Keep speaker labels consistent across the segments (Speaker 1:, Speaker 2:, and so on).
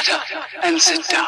Speaker 1: Shut up and sit down.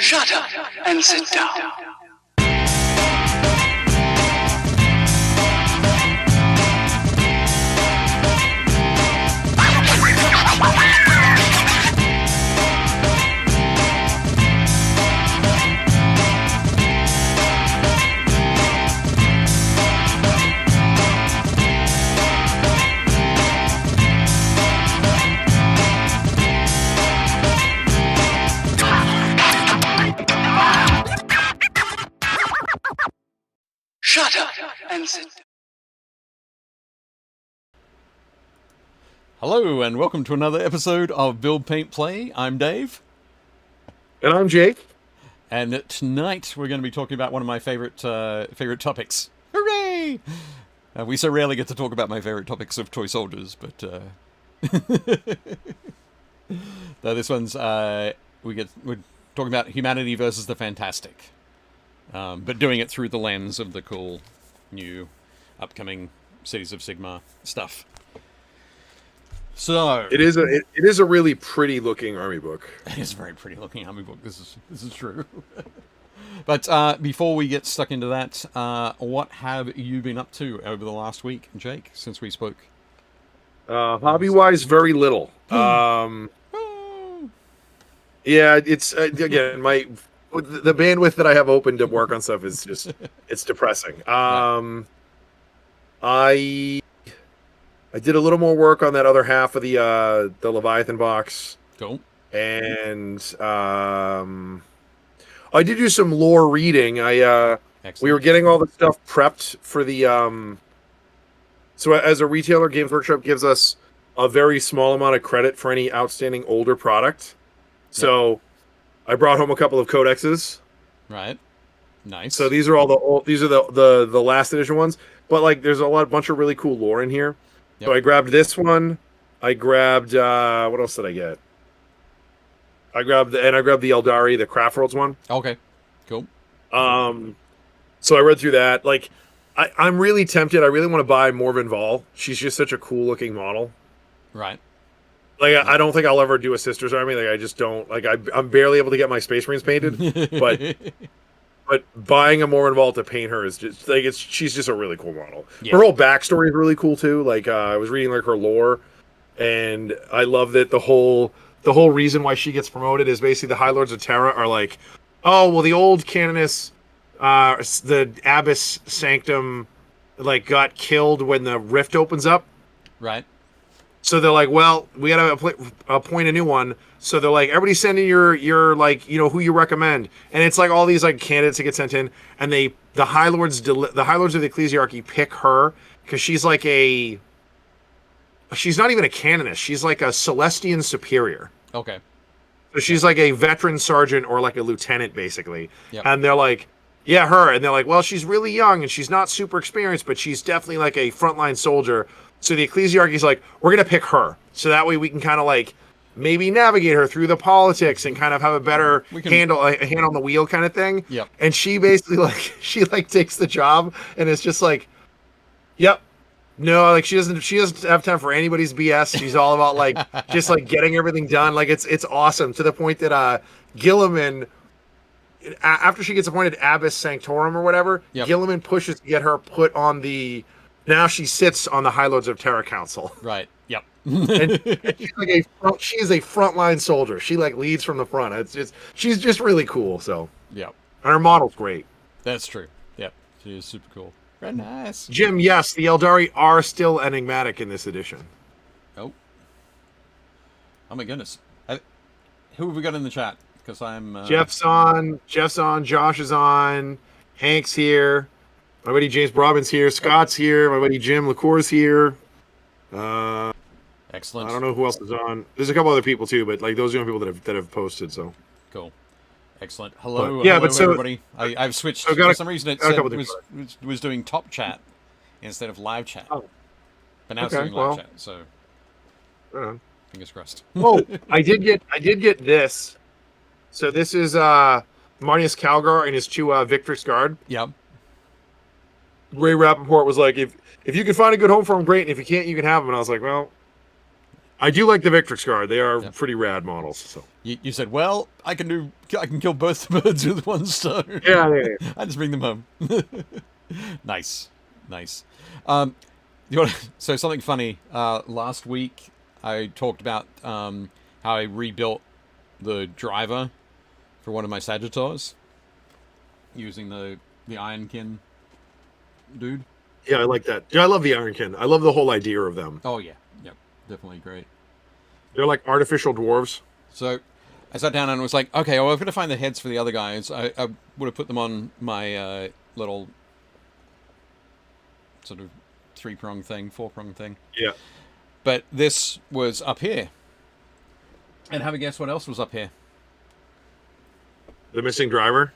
Speaker 1: Shut up and sit down. Shut up and sit down.
Speaker 2: Hello and welcome to another episode of Build Paint Play. I'm Dave.
Speaker 3: And I'm Jake.
Speaker 2: And tonight we're going to be talking about one of my favorite topics. Hooray! We so rarely get to talk about my favorite topics of toy soldiers, but no, this one's we're talking about humanity versus the fantastic. But doing it through the lens of the cool, new, upcoming Cities of Sigmar stuff. So
Speaker 3: it is a really pretty looking army book.
Speaker 2: It is a very pretty looking army book. This is true. But before we get stuck into that, what have you been up to over the last week, Jake? Since we spoke,
Speaker 3: hobby wise, very little. Yeah, it's again the bandwidth that I have open to work on stuff is just it's depressing. I did a little more work on that other half of the Leviathan box.
Speaker 2: Cool.
Speaker 3: And I did do some lore reading. We were getting all the stuff prepped for the so as a retailer, Games Workshop gives us a very small amount of credit for any outstanding older product. So I brought home a couple of codexes.
Speaker 2: Right. Nice.
Speaker 3: So these are all the last edition ones, but like there's a bunch of really cool lore in here. Yep. So I grabbed this one. I grabbed what else did I get? I grabbed the Eldari, the Craft Worlds one.
Speaker 2: Okay. Cool.
Speaker 3: So I read through that. Like I'm really tempted. I really want to buy Morven Vol. She's just such a cool looking model.
Speaker 2: Right.
Speaker 3: Like I don't think I'll ever do a Sisters Army. Like I just don't like. I'm barely able to get my Space Marines painted, but buying a Morven Vault to paint her is just like she's just a really cool model. Yeah. Her whole backstory is really cool too. Like I was reading like her lore, and I love that the whole reason why she gets promoted is basically the High Lords of Terra are like, oh well, the old Canoness, the Abbess Sanctum, like got killed when the Rift opens up.
Speaker 2: Right. So
Speaker 3: they're like, well, we gotta appoint a new one. So they're like, everybody send in your like, you know, who you recommend, and it's like all these like candidates that get sent in, and the High Lords of the Ecclesiarchy pick her because she's like she's not even a canoness. She's like a Celestian superior.
Speaker 2: Okay.
Speaker 3: So she's like a veteran sergeant or like a lieutenant basically.
Speaker 2: Yep.
Speaker 3: And they're like, yeah, her, and they're like, well, she's really young and she's not super experienced, but she's definitely like a frontline soldier. So the Ecclesiarchy's like, we're going to pick her. So that way we can kind of like maybe navigate her through the politics and kind of have a better
Speaker 2: We can-
Speaker 3: handle, a hand on the wheel kind of thing.
Speaker 2: Yep.
Speaker 3: And she basically she takes the job and it's just like, yep. No, like she doesn't have time for anybody's BS. She's all about like just like getting everything done. Like it's awesome to the point that Gilliman, after she gets appointed Abbess Sanctorum or whatever,
Speaker 2: Yep.
Speaker 3: Gilliman pushes to get her put on the. Now she sits on the High Lords of Terra Council.
Speaker 2: Right. Yep.
Speaker 3: And she's like she is a frontline soldier. She like leads from the front. She's just really cool. So
Speaker 2: Yep.
Speaker 3: and her model's great.
Speaker 2: That's true. Yep. She is super cool. Very nice.
Speaker 3: Jim, yes, the Eldari are still enigmatic in this edition.
Speaker 2: Oh. Oh my goodness. Who have we got in the chat? Because I'm.
Speaker 3: Jeff's on. Josh is on. Hank's here. My buddy James Brobbins here. Scott's here. My buddy Jim LaCour's here.
Speaker 2: Excellent.
Speaker 3: I don't know who else is on. There's a couple other people too, but like those are the only people that have posted. So
Speaker 2: Cool. Excellent. Hello,
Speaker 3: yeah,
Speaker 2: hello
Speaker 3: but so-
Speaker 2: everybody. I've switched.
Speaker 3: I've got
Speaker 2: For
Speaker 3: a-
Speaker 2: some reason, it
Speaker 3: got a
Speaker 2: said
Speaker 3: couple
Speaker 2: was doing top chat instead of live chat.
Speaker 3: Oh.
Speaker 2: But now it's
Speaker 3: Okay,
Speaker 2: doing live
Speaker 3: well.
Speaker 2: chat, so
Speaker 3: uh,
Speaker 2: fingers crossed.
Speaker 3: oh, I did get this. So this is Marnius Calgar and his two Victrix Guard.
Speaker 2: Yep.
Speaker 3: Ray Rappaport was like, if you can find a good home for him, great. And if you can't, you can have them. And I was like, well, I do like the Victrix Guard. They are
Speaker 2: Yep.
Speaker 3: pretty rad models. So
Speaker 2: You said, well, I can kill both birds with one stone.
Speaker 3: yeah.
Speaker 2: I just bring them home. Nice. So something funny. Last week, I talked about how I rebuilt the driver for one of my Sagittars using the Ironkin dude.
Speaker 3: Yeah, I like that. Yeah, I love the Ironkin. I love the whole idea of them.
Speaker 2: Oh yeah, yep, definitely great.
Speaker 3: They're like artificial dwarves.
Speaker 2: So I sat down and was like, okay, well, I've got to find the heads for the other guys. I would have put them on my little sort of 4-prong thing.
Speaker 3: Yeah.
Speaker 2: But this was up here. And have a guess what else was up here?
Speaker 3: The missing driver.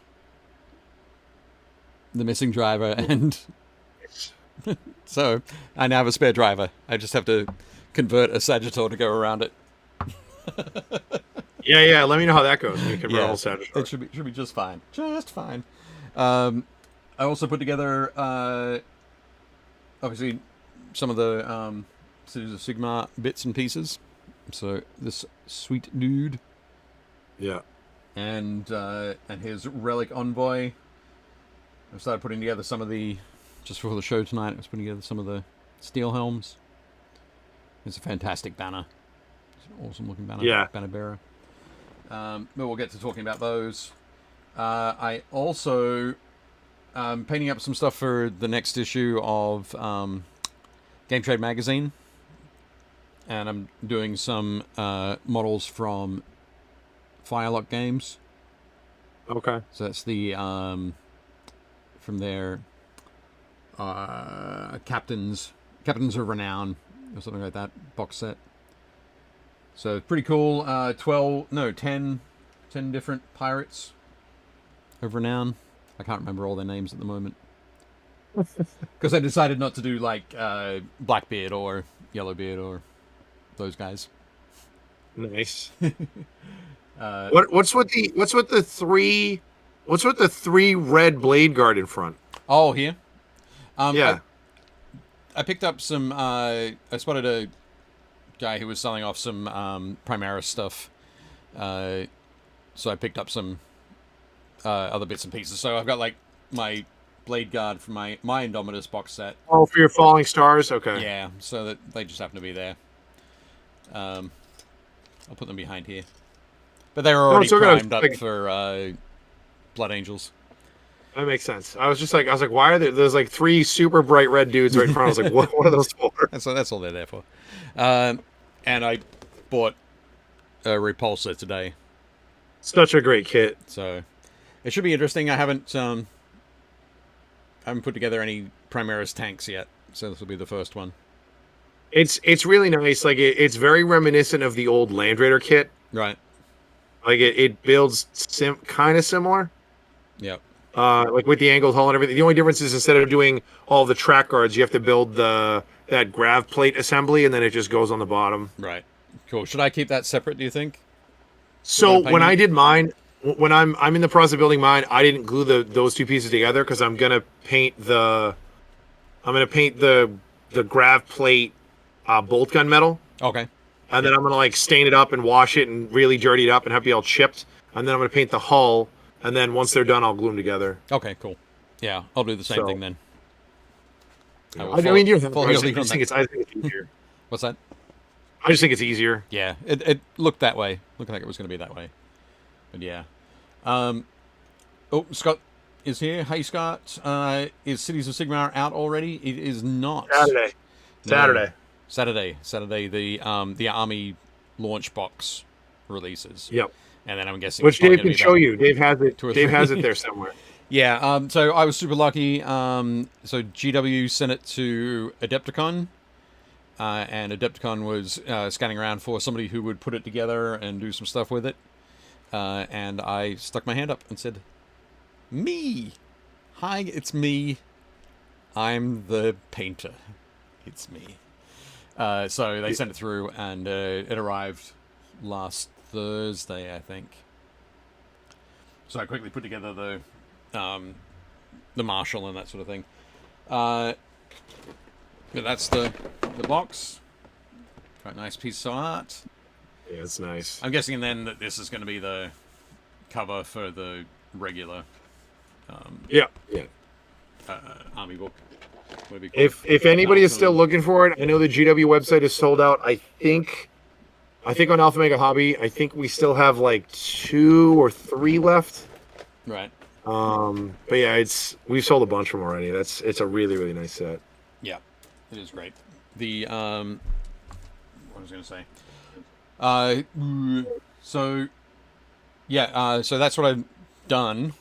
Speaker 2: The missing driver, and so I now have a spare driver. I just have to convert a Sagittar to go around it.
Speaker 3: Yeah. Let me know how that goes. You can
Speaker 2: Yeah,
Speaker 3: roll Sagittarius.
Speaker 2: it should be just fine. Just fine. I also put together, obviously, some of the Cities of Sigmar bits and pieces. So this sweet dude
Speaker 3: Yeah.
Speaker 2: and his relic envoy. I started putting together some of the, just before the show tonight, I was putting together some of the steel helms. It's a fantastic banner. It's an awesome looking banner.
Speaker 3: Yeah.
Speaker 2: Banner bearer. But we'll get to talking about those. I also painting up some stuff for the next issue of Game Trade Magazine. And I'm doing some models from Firelock Games.
Speaker 3: Okay.
Speaker 2: So that's the from their Captains of Renown or something like that box set. So pretty cool. 10 different pirates of renown. I can't remember all their names at the moment because I decided not to do like Blackbeard or Yellowbeard or those guys.
Speaker 3: Nice. What's with the three red blade guard in front?
Speaker 2: Oh, here.
Speaker 3: Yeah.
Speaker 2: I picked up some. I spotted a guy who was selling off some Primaris stuff. So I picked up some other bits and pieces. So I've got like my blade guard from my Indomitus box set.
Speaker 3: Oh, for your falling stars. Okay.
Speaker 2: Yeah, so that they just happen to be there. I'll put them behind here. But they were already
Speaker 3: still gotta,
Speaker 2: primed up
Speaker 3: like-
Speaker 2: for Blood Angels.
Speaker 3: That makes sense. I was like, why are there's like three super bright red dudes right in front? I was like, what are those for?
Speaker 2: That's all they're there for. And I bought a Repulsor today,
Speaker 3: Such a great kit.
Speaker 2: so it should be interesting. I haven't put together any Primaris tanks yet, so this will be the first one.
Speaker 3: It's really nice. Like it's very reminiscent of the old Land Raider kit.
Speaker 2: Right.
Speaker 3: Like it builds kind of similar.
Speaker 2: Yep.
Speaker 3: Like with the angled hull and everything. The only difference is instead of doing all the track guards, you have to build that grav plate assembly, and then it just goes on the bottom.
Speaker 2: Right. Cool. Should I keep that separate, do you think?
Speaker 3: So
Speaker 2: Paint
Speaker 3: when
Speaker 2: it?
Speaker 3: I did mine, when I'm in the process of building mine, I didn't glue those two pieces together because I'm gonna paint the grav plate bolt gun metal,
Speaker 2: Okay.
Speaker 3: and then I'm gonna like stain it up and wash it and really dirty it up and have it be all chipped, and then I'm gonna paint the hull, and then once they're done, I'll glue them together.
Speaker 2: Okay, cool. Yeah, I'll do the same
Speaker 3: So-
Speaker 2: thing then.
Speaker 3: I mean, you don't have to.
Speaker 2: follow
Speaker 3: I
Speaker 2: your
Speaker 3: just,
Speaker 2: lead on
Speaker 3: think
Speaker 2: that.
Speaker 3: it's easier.
Speaker 2: What's that?
Speaker 3: I just think it's easier.
Speaker 2: Yeah, it looked that way. Looked like it was going to be that way. But yeah. Oh, Scott is here. Hey, Scott. Is Cities of Sigmar out already? It is not.
Speaker 3: Saturday.
Speaker 2: No. Saturday. The Army launch box releases.
Speaker 3: Yep.
Speaker 2: And then I'm guessing
Speaker 3: Which
Speaker 2: it's probably
Speaker 3: Dave
Speaker 2: gonna
Speaker 3: can
Speaker 2: be
Speaker 3: show
Speaker 2: that
Speaker 3: you. Dave has it.
Speaker 2: 2 or
Speaker 3: Dave
Speaker 2: 3.
Speaker 3: has it there somewhere.
Speaker 2: Yeah, so I was super lucky. So GW sent it to Adepticon, and Adepticon was scanning around for somebody who would put it together and do some stuff with it. And I stuck my hand up and said, "Me! Hi, it's me. I'm the painter. It's me." So they sent it through, and it arrived last Thursday, I think. So I quickly put together the Marshal and that sort of thing. But that's the box. Quite nice piece of art.
Speaker 3: Yeah, it's nice.
Speaker 2: I'm guessing then that this is going to be the cover for the regular
Speaker 3: Yeah.
Speaker 2: Army book. Whatever you call it.
Speaker 3: If anybody is still looking for it, I know the GW website is sold out. I think on Alpha Mega Hobby, I think we still have like 2 or 3 left.
Speaker 2: Right.
Speaker 3: But yeah, we've sold a bunch from already. It's a really, really nice set.
Speaker 2: Yeah, it is great. The what was I going to say? So that's what I've done.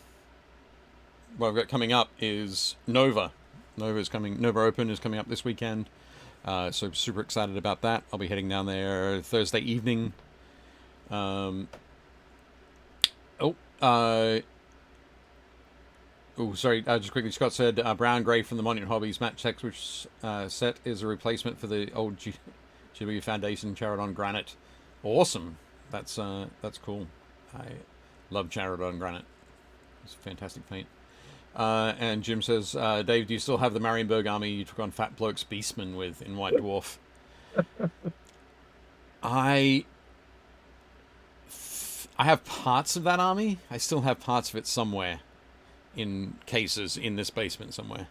Speaker 2: What I've got coming up is Nova. Nova Open is coming up this weekend. So super excited about that. I'll be heading down there Thursday evening. Sorry. Just quickly, Scott said Brown Grey from the Monument Hobbies match text, which set is a replacement for the old GW Foundation Charodon Granite. Awesome. That's cool. I love Charodon Granite. It's a fantastic paint. And Jim says, Dave, do you still have the Marienburg army you took on Fat Bloke's Beastman with in White Dwarf? I have parts of that army. I still have parts of it somewhere in cases in this basement somewhere.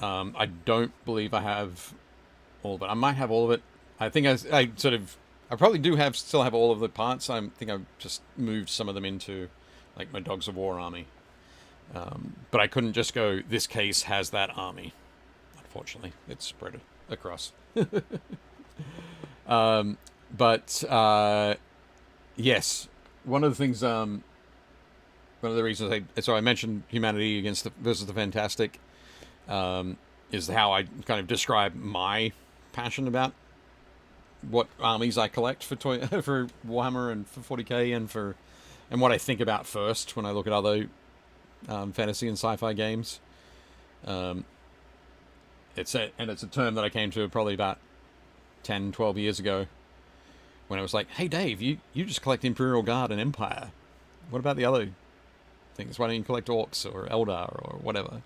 Speaker 2: I don't believe I have all of it. I might have all of it. I think I probably still have all of the parts. I think I've just moved some of them into like my Dogs of War army. But I couldn't just go, this case has that army. Unfortunately, it's spread across. Yes, one of the things, one of the reasons I mentioned Humanity versus the Fantastic, is how I kind of describe my passion about what armies I collect for for Warhammer and for 40k and what I think about first when I look at other fantasy and sci-fi games. It's a term that I came to probably about 10, 12 years ago when I was like, hey Dave, you just collect Imperial Guard and Empire. What about the other things? Why don't you collect Orcs or Eldar or whatever?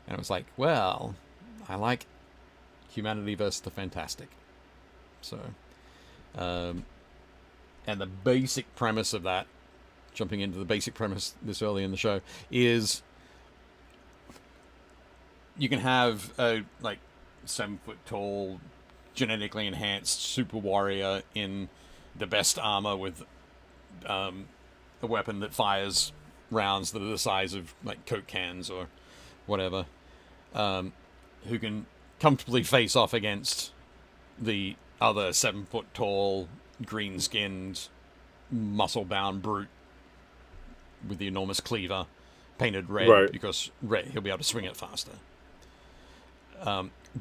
Speaker 2: And I was like, well, I like Humanity versus the Fantastic. So, and the basic premise of that, jumping into the basic premise this early in the show, is you can have a 7-foot-tall, genetically enhanced super warrior in the best armor with a weapon that fires rounds that are the size of like Coke cans or whatever, who can comfortably face off against the other 7-foot-tall, green-skinned, muscle-bound brute with the enormous cleaver painted red,
Speaker 3: Right.
Speaker 2: because he'll be able to swing it faster.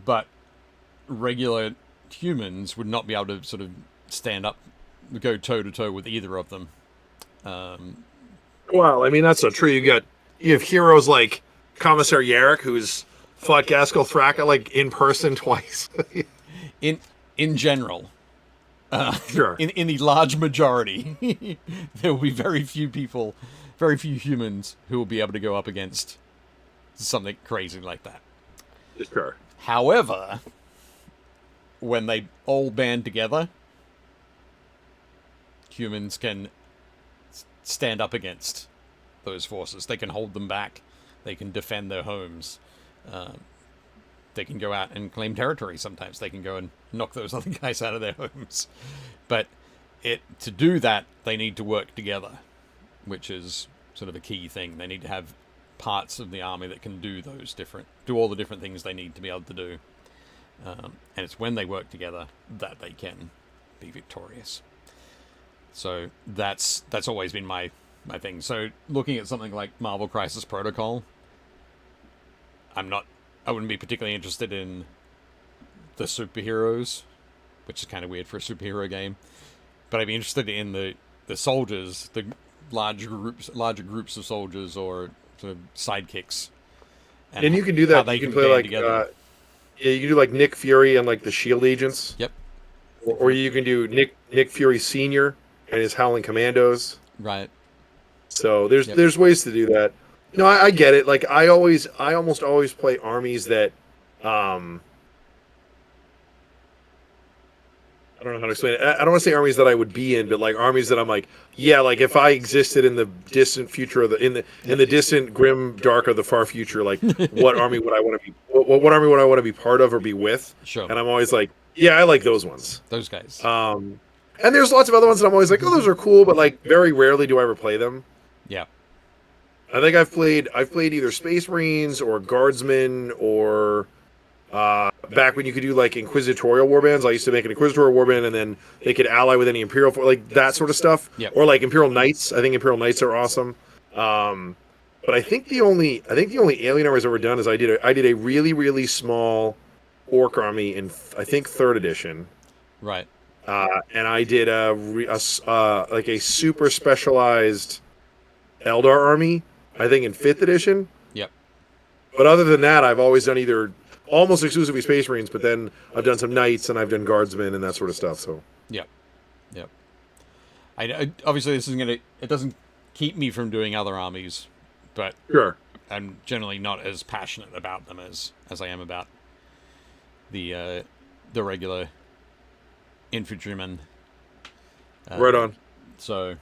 Speaker 2: But regular humans would not be able to sort of go toe-to-toe with either of them.
Speaker 3: Well, I mean, that's not true. You have heroes like Commissar Yarrick, who's fought Gaskell Thraka like in person twice.
Speaker 2: In general,
Speaker 3: Sure.
Speaker 2: In the large majority, there will be very few people, very few humans who will be able to go up against something crazy like that.
Speaker 3: Sure.
Speaker 2: However, when they all band together, humans can stand up against those forces. They can hold them back. They can defend their homes. They can go out and claim territory sometimes. They can go and knock those other guys out of their homes. But to do that, they need to work together, which is sort of a key thing. They need to have parts of the army that can do all the different things they need to be able to do. And it's when they work together that they can be victorious. So that's always been my thing. So looking at something like Marvel Crisis Protocol, I wouldn't be particularly interested in the superheroes, which is kind of weird for a superhero game. But I'd be interested in the soldiers, the larger groups of soldiers or sort of sidekicks.
Speaker 3: And you can do that. You can play like you can do like Nick Fury and like the Shield agents.
Speaker 2: Yep.
Speaker 3: Or you can do Nick Fury Senior and his Howling Commandos.
Speaker 2: Right.
Speaker 3: So there's ways to do that. No, I get it. Like I almost always play armies that I don't know how to explain it. I don't want to say armies that I would be in, but like armies that I'm like, yeah, like if I existed in the distant future of in the distant grim dark of the far future, like what army would I want to be? What army would I want to be part of or be with?
Speaker 2: Sure.
Speaker 3: And I'm always like, yeah, I like those ones.
Speaker 2: Those guys.
Speaker 3: And there's lots of other ones that I'm always like, oh, those are cool, but like very rarely do I ever play them.
Speaker 2: Yeah.
Speaker 3: I think I've played either Space Marines or Guardsmen or back when you could do like Inquisitorial warbands. I used to make an Inquisitorial warband and then they could ally with any Imperial, like that sort of stuff.
Speaker 2: Yep.
Speaker 3: Or like Imperial Knights. I think Imperial Knights are awesome. But I think the only alien army I've ever done is I did a really, really small orc army in I think 3rd edition.
Speaker 2: Right.
Speaker 3: And I did like a super specialized Eldar army, I think in 5th edition.
Speaker 2: Yep.
Speaker 3: But other than that, I've always done either almost exclusively Space Marines, but then I've done some Knights and I've done Guardsmen and that sort of stuff. So.
Speaker 2: Yep. I obviously this isn't it doesn't keep me from doing other armies, but
Speaker 3: sure.
Speaker 2: I'm generally not as passionate about them as I am about the regular infantrymen.
Speaker 3: Right on.
Speaker 2: So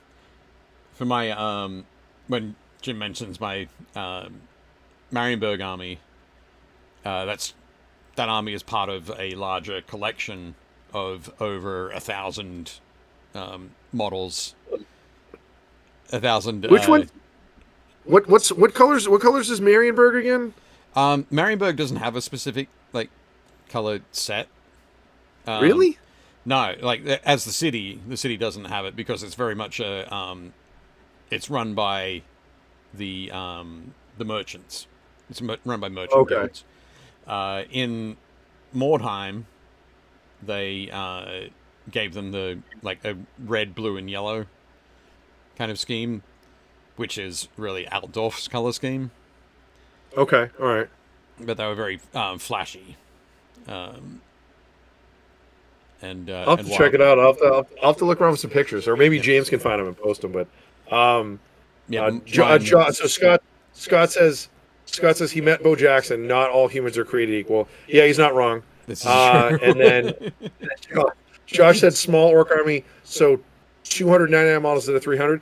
Speaker 2: for my when Jim mentions my Marienburg army, that army is part of a larger collection of over 1,000 models. 1,000.
Speaker 3: Which one? What colors? What colors is Marienburg again?
Speaker 2: Marienburg doesn't have a specific like color set.
Speaker 3: Really?
Speaker 2: No, like as the city doesn't have it because it's very much it's run by the merchants. It's run by merchant guilds. In Mordheim, they gave them the like a red, blue, and yellow kind of scheme, which is really Altdorf's color scheme.
Speaker 3: Okay, all right.
Speaker 2: But they were very flashy. And
Speaker 3: I'll have to check it out. I'll have to look around for some pictures, or maybe James can find them and post them. But so Scott says he met Bo Jackson. Not all humans are created equal. Yeah, he's not wrong.
Speaker 2: This is true.
Speaker 3: And then Josh said small orc army, so 299 models instead of 300.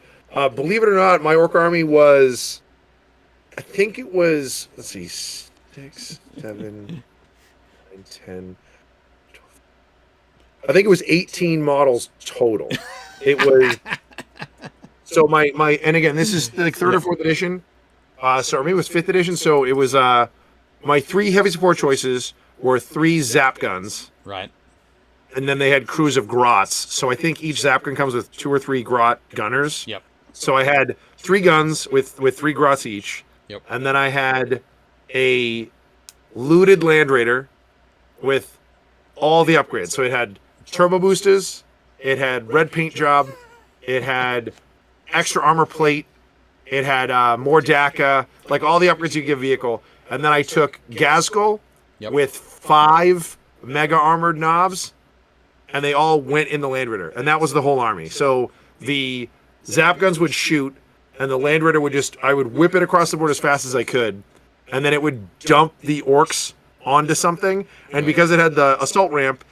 Speaker 3: Believe it or not, my orc army was, I think it was, let's see, 6, 7, 9, 10. I think it was 18 models total. It was so my and again, this is like 3rd or 4th edition. So maybe it was 5th edition. So it was my 3 heavy support choices were 3 zap guns.
Speaker 2: Right.
Speaker 3: And then they had crews of grots. So I think each zap gun comes with 2 or 3 grot gunners.
Speaker 2: Yep.
Speaker 3: So I had 3 guns with 3 grots each.
Speaker 2: Yep.
Speaker 3: And then I had a looted Land Raider with all the upgrades. So it had turbo boosters, it had red paint job, it had extra armor plate, it had more DACA, like all the upgrades you give vehicle. And then I took Gazgul with 5 mega armored knobs, and they all went in the Land Raider, and that was the whole army. So the zap guns would shoot, and the Land Raider would I would whip it across the board as fast as I could, and then it would dump the orcs onto something, and because it had the assault ramp,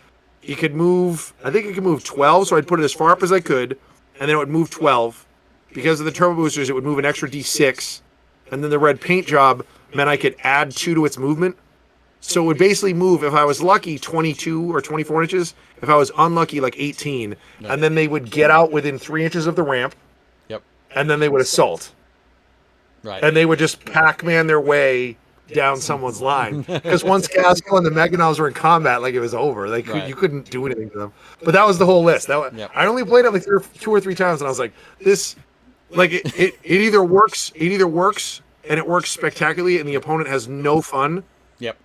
Speaker 3: you could move, I think it could move 12, so I'd put it as far up as I could, and then it would move 12. Because of the turbo boosters, it would move an extra D6, and then the red paint job meant I could add 2 to its movement. So it would basically move, if I was lucky, 22 or 24 inches, if I was unlucky, like 18, and then they would get out within 3 inches of the ramp, and then they would assault.
Speaker 2: Right.
Speaker 3: And they would just Pac-Man their way down someone's line. Because once Gaskell and the Meganons were in combat, like, it was over. Like, you couldn't do anything to them. But that was the whole list. I only played it like 2 or 3 times, and I was like, this, like, it either works, and it works spectacularly, and the opponent has no fun.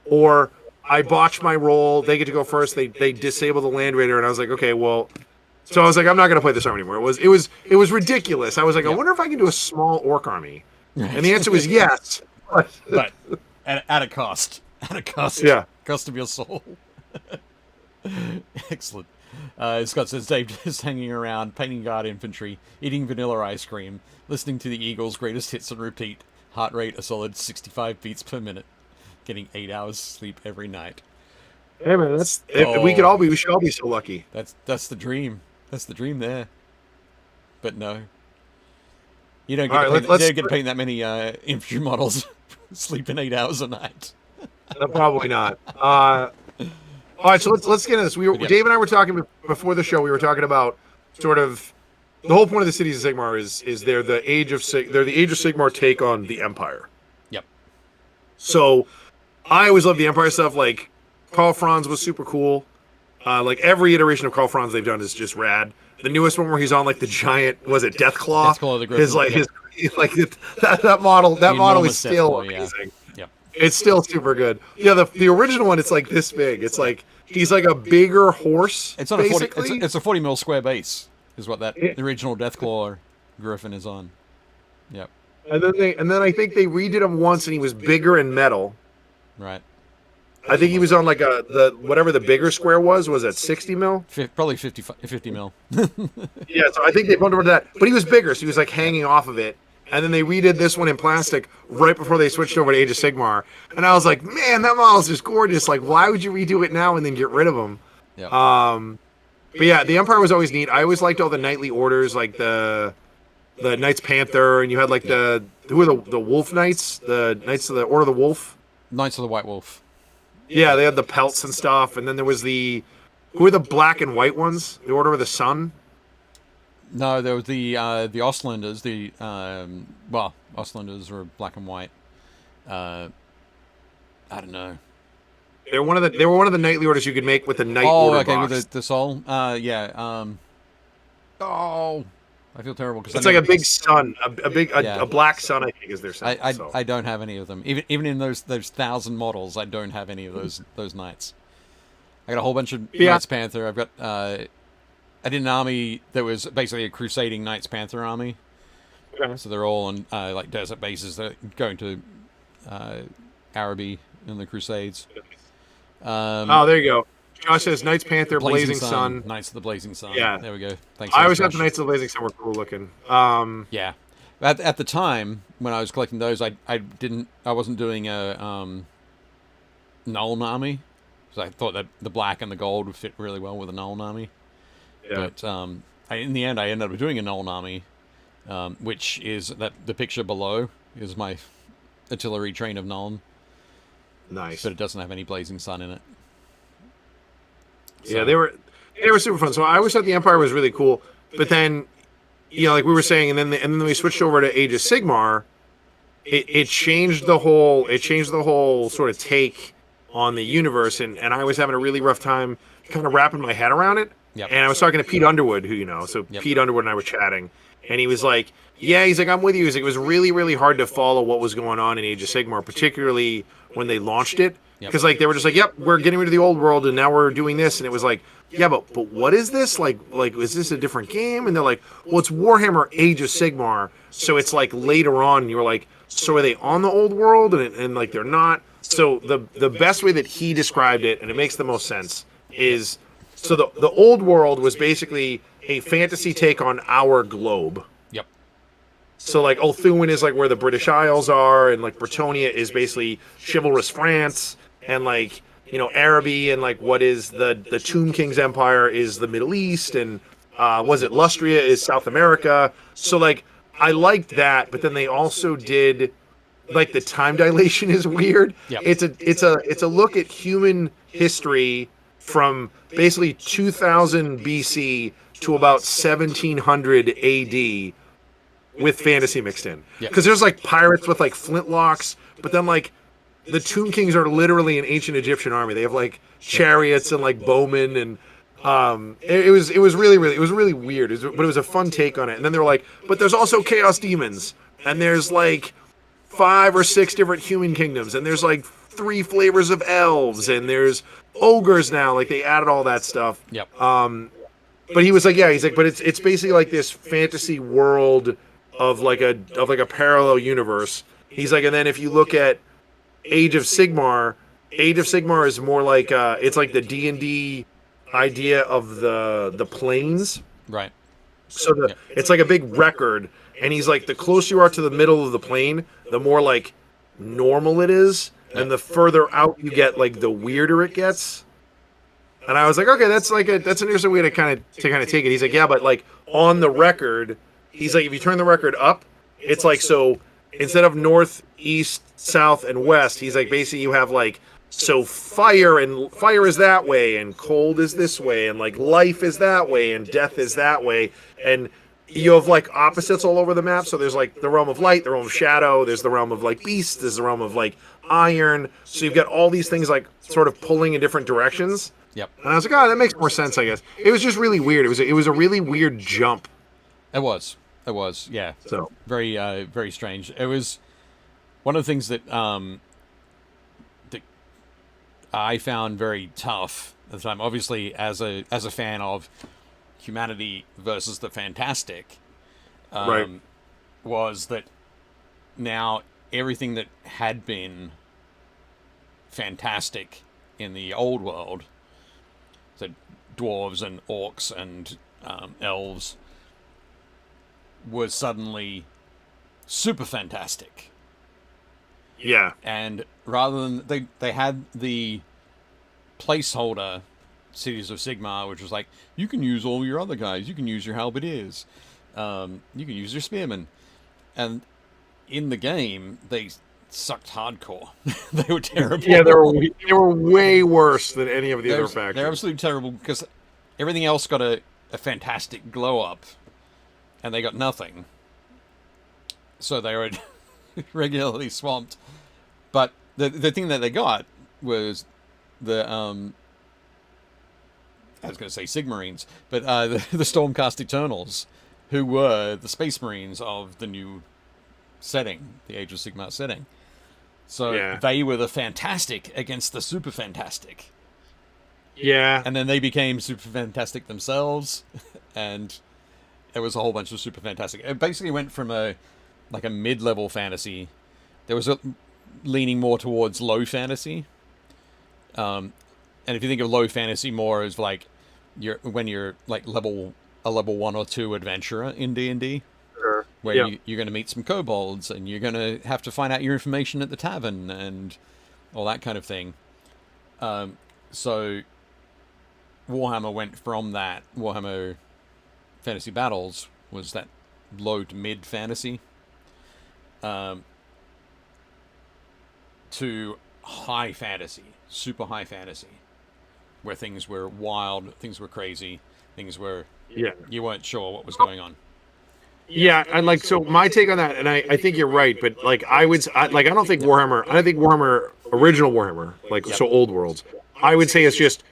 Speaker 3: Or I botch my roll, they get to go first, they disable the Land Raider, and I was like, okay, well, so I was like, I'm not going to play this army anymore. It was ridiculous. I was like, I wonder if I can do a small orc army. And the answer was yes.
Speaker 2: But at a cost. At a cost.
Speaker 3: Yeah.
Speaker 2: Cost of your soul. Excellent. Scott says, Dave is hanging around, painting guard infantry, eating vanilla ice cream, listening to the Eagles' greatest hits on repeat, heart rate a solid 65 beats per minute, getting 8 hours sleep every night.
Speaker 3: Hey man, we should all be so lucky.
Speaker 2: That's the dream. That's the dream there. But no. You don't get to paint that many infantry models sleeping 8 hours a night.
Speaker 3: No, probably not. All right, so let's get into this. Dave and I were talking before the show. We were talking about sort of the whole point of the Cities of Sigmar is they're the Age of Sigmar take on the Empire.
Speaker 2: Yep.
Speaker 3: So I always love the Empire stuff. Like Karl Franz was super cool. Like every iteration of Karl Franz they've done is just rad. The newest one where he's on like the giant, was it Deathclaw?
Speaker 2: Deathclaw the Griffin.
Speaker 3: Is like that model. That model is still amazing.
Speaker 2: Yeah.
Speaker 3: It's still super good. Yeah, the original one, it's like this big. It's like he's like a bigger horse.
Speaker 2: It's not basically. It's a 40 mil square base, is what the original Deathclaw Griffin is on. Yep.
Speaker 3: And then I think they redid him once, and he was bigger in metal.
Speaker 2: Right.
Speaker 3: I think he was on like whatever the bigger square was at 60 mil?
Speaker 2: Probably 50 mil.
Speaker 3: Yeah, so I think they bumped over to that. But he was bigger, so he was like hanging off of it. And then they redid this one in plastic right before they switched over to Age of Sigmar. And I was like, man, that model's just gorgeous. Like, why would you redo it now and then get rid of him?
Speaker 2: Yep.
Speaker 3: But yeah, the Empire was always neat. I always liked all the knightly orders, like the Knights Panther, and you had like who are the Wolf Knights? The Knights of the Order of the Wolf?
Speaker 2: Knights of the White Wolf.
Speaker 3: Yeah, they had the pelts and stuff, and then there was who were the black and white ones? The Order of the Sun?
Speaker 2: No, there was the Ostlanders. Ostlanders were black and white. I don't know.
Speaker 3: They were one of the knightly orders you could make with the knight order
Speaker 2: okay,
Speaker 3: box.
Speaker 2: with the soul. Yeah. I feel terrible because
Speaker 3: it's like a big sun, a black sun. I think is their sun.
Speaker 2: I don't have any of them. Even in those 1,000 models, I don't have any of those knights. I got a whole bunch of Knights Panther. I've got I did an army that was basically a crusading Knights Panther army. Okay. So they're all on like desert bases. They're going to Araby in the Crusades.
Speaker 3: There you go. Josh says Knights Panther, Blazing Sun.
Speaker 2: Knights of the Blazing Sun.
Speaker 3: Yeah.
Speaker 2: There we go. Thanks.
Speaker 3: I always thought the Knights of the Blazing Sun were cool looking.
Speaker 2: Yeah. At the time when I was collecting those, I wasn't doing a Nuln army, so I thought that the black and the gold would fit really well with a Nuln army. Yeah. But in the end, I ended up doing a Nuln army, which is the picture below is my artillery train of Nuln.
Speaker 3: Nice.
Speaker 2: But it doesn't have any Blazing Sun in it.
Speaker 3: So. Yeah, they were super fun. So I always thought the Empire was really cool, but then, like we were saying, and then we switched over to Age of Sigmar. It changed the whole sort of take on the universe, and I was having a really rough time kind of wrapping my head around it.
Speaker 2: Yep.
Speaker 3: And I was talking to Pete Underwood, who Pete Underwood and I were chatting, and he was like, "Yeah, he's like, I'm with you." He's like, it was really, really hard to follow what was going on in Age of Sigmar, particularly when they launched it. Because like they were just like, "Yep, we're getting rid of the old world, and now we're doing this," and it was like, "Yeah, but what is this? Like, is this a different game?" And they're like, "Well, it's Warhammer Age of Sigmar, so it's like later on." And you were like, "So are they on the old world?" And like they're not. So the best way that he described it, and it makes the most sense, is So the old world was basically a fantasy take on our globe.
Speaker 2: Yep.
Speaker 3: So like Ulthuan is like where the British Isles are, and like Bretonia is basically chivalrous France, and like Araby and like what is the Tomb King's Empire is the Middle East, and was it Lustria is South America. So like I liked that, but then they also did like the time dilation is weird.
Speaker 2: Yep.
Speaker 3: It's a look at human history from basically 2000 BC to about 1700 AD with fantasy mixed in. Because there's like pirates with like flintlocks, but then like the Tomb Kings are literally an ancient Egyptian army. They have like chariots and like bowmen, and it was really weird. But it was a fun take on it. And then they were like, but there's also chaos demons, and there's like 5 or 6 different human kingdoms, and there's like 3 flavors of elves, and there's ogres now. Like they added all that stuff.
Speaker 2: Yep.
Speaker 3: But he was like, yeah, he's like, but it's basically like this fantasy world of like a parallel universe. He's like, and then if you look at Age of Sigmar is more like it's like the D&D idea of the planes.
Speaker 2: Right.
Speaker 3: So it's like a big record, and he's like, the closer you are to the middle of the plane, the more like normal it is, and the further out you get, like the weirder it gets. And I was like, okay, that's an interesting way to kind of take it. He's like, yeah, but like on the record, he's like, if you turn the record up, it's like, so instead of north, east, south, and west, he's like, basically you have like, so fire is that way, and cold is this way, and like life is that way, and death is that way, and you have like opposites all over the map. So there's like the realm of light, the realm of shadow, there's the realm of like beast, there's the realm of like iron. So you've got all these things like sort of pulling in different directions.
Speaker 2: Yep.
Speaker 3: And I was like, oh, that makes more sense, I guess. It was just really weird. It was a really weird jump.
Speaker 2: It was, yeah.
Speaker 3: So
Speaker 2: very strange. It was one of the things that that I found very tough at the time. Obviously, as a fan of humanity versus the fantastic,
Speaker 3: right,
Speaker 2: was that now everything that had been fantastic in the old world, so dwarves and orcs and elves, was suddenly super fantastic.
Speaker 3: Yeah.
Speaker 2: And rather than they had the placeholder Cities of Sigmar, which was like, you can use all your other guys, you can use your halberdiers, you can use your spearmen, and in the game they sucked hardcore. They were terrible.
Speaker 3: Yeah, they were way worse than any of the other factions.
Speaker 2: They're absolutely terrible because everything else got a fantastic glow up, and they got nothing. So they were regularly swamped. But the thing that they got was the I was going to say Sigmarines, but the Stormcast Eternals, who were the Space Marines of the new setting, the Age of Sigmar setting. So they were the fantastic against the super fantastic.
Speaker 3: Yeah.
Speaker 2: And then they became super fantastic themselves, and it was a whole bunch of super fantastic. It basically went from a mid-level fantasy. There was a leaning more towards low fantasy. And if you think of low fantasy more as like when you're like a level 1 or 2 adventurer in D&D,
Speaker 3: sure,
Speaker 2: where you're going to meet some kobolds and you're going to have to find out your information at the tavern and all that kind of thing. So Warhammer went from that. Warhammer Fantasy Battles was that low to mid fantasy, to high fantasy, super high fantasy, where things were wild, things were crazy, things were you weren't sure what was going on.
Speaker 3: Yeah, and like, so my take on that, and I think you're right, but like I don't think Warhammer original Warhammer, like so old worlds, I would say it's just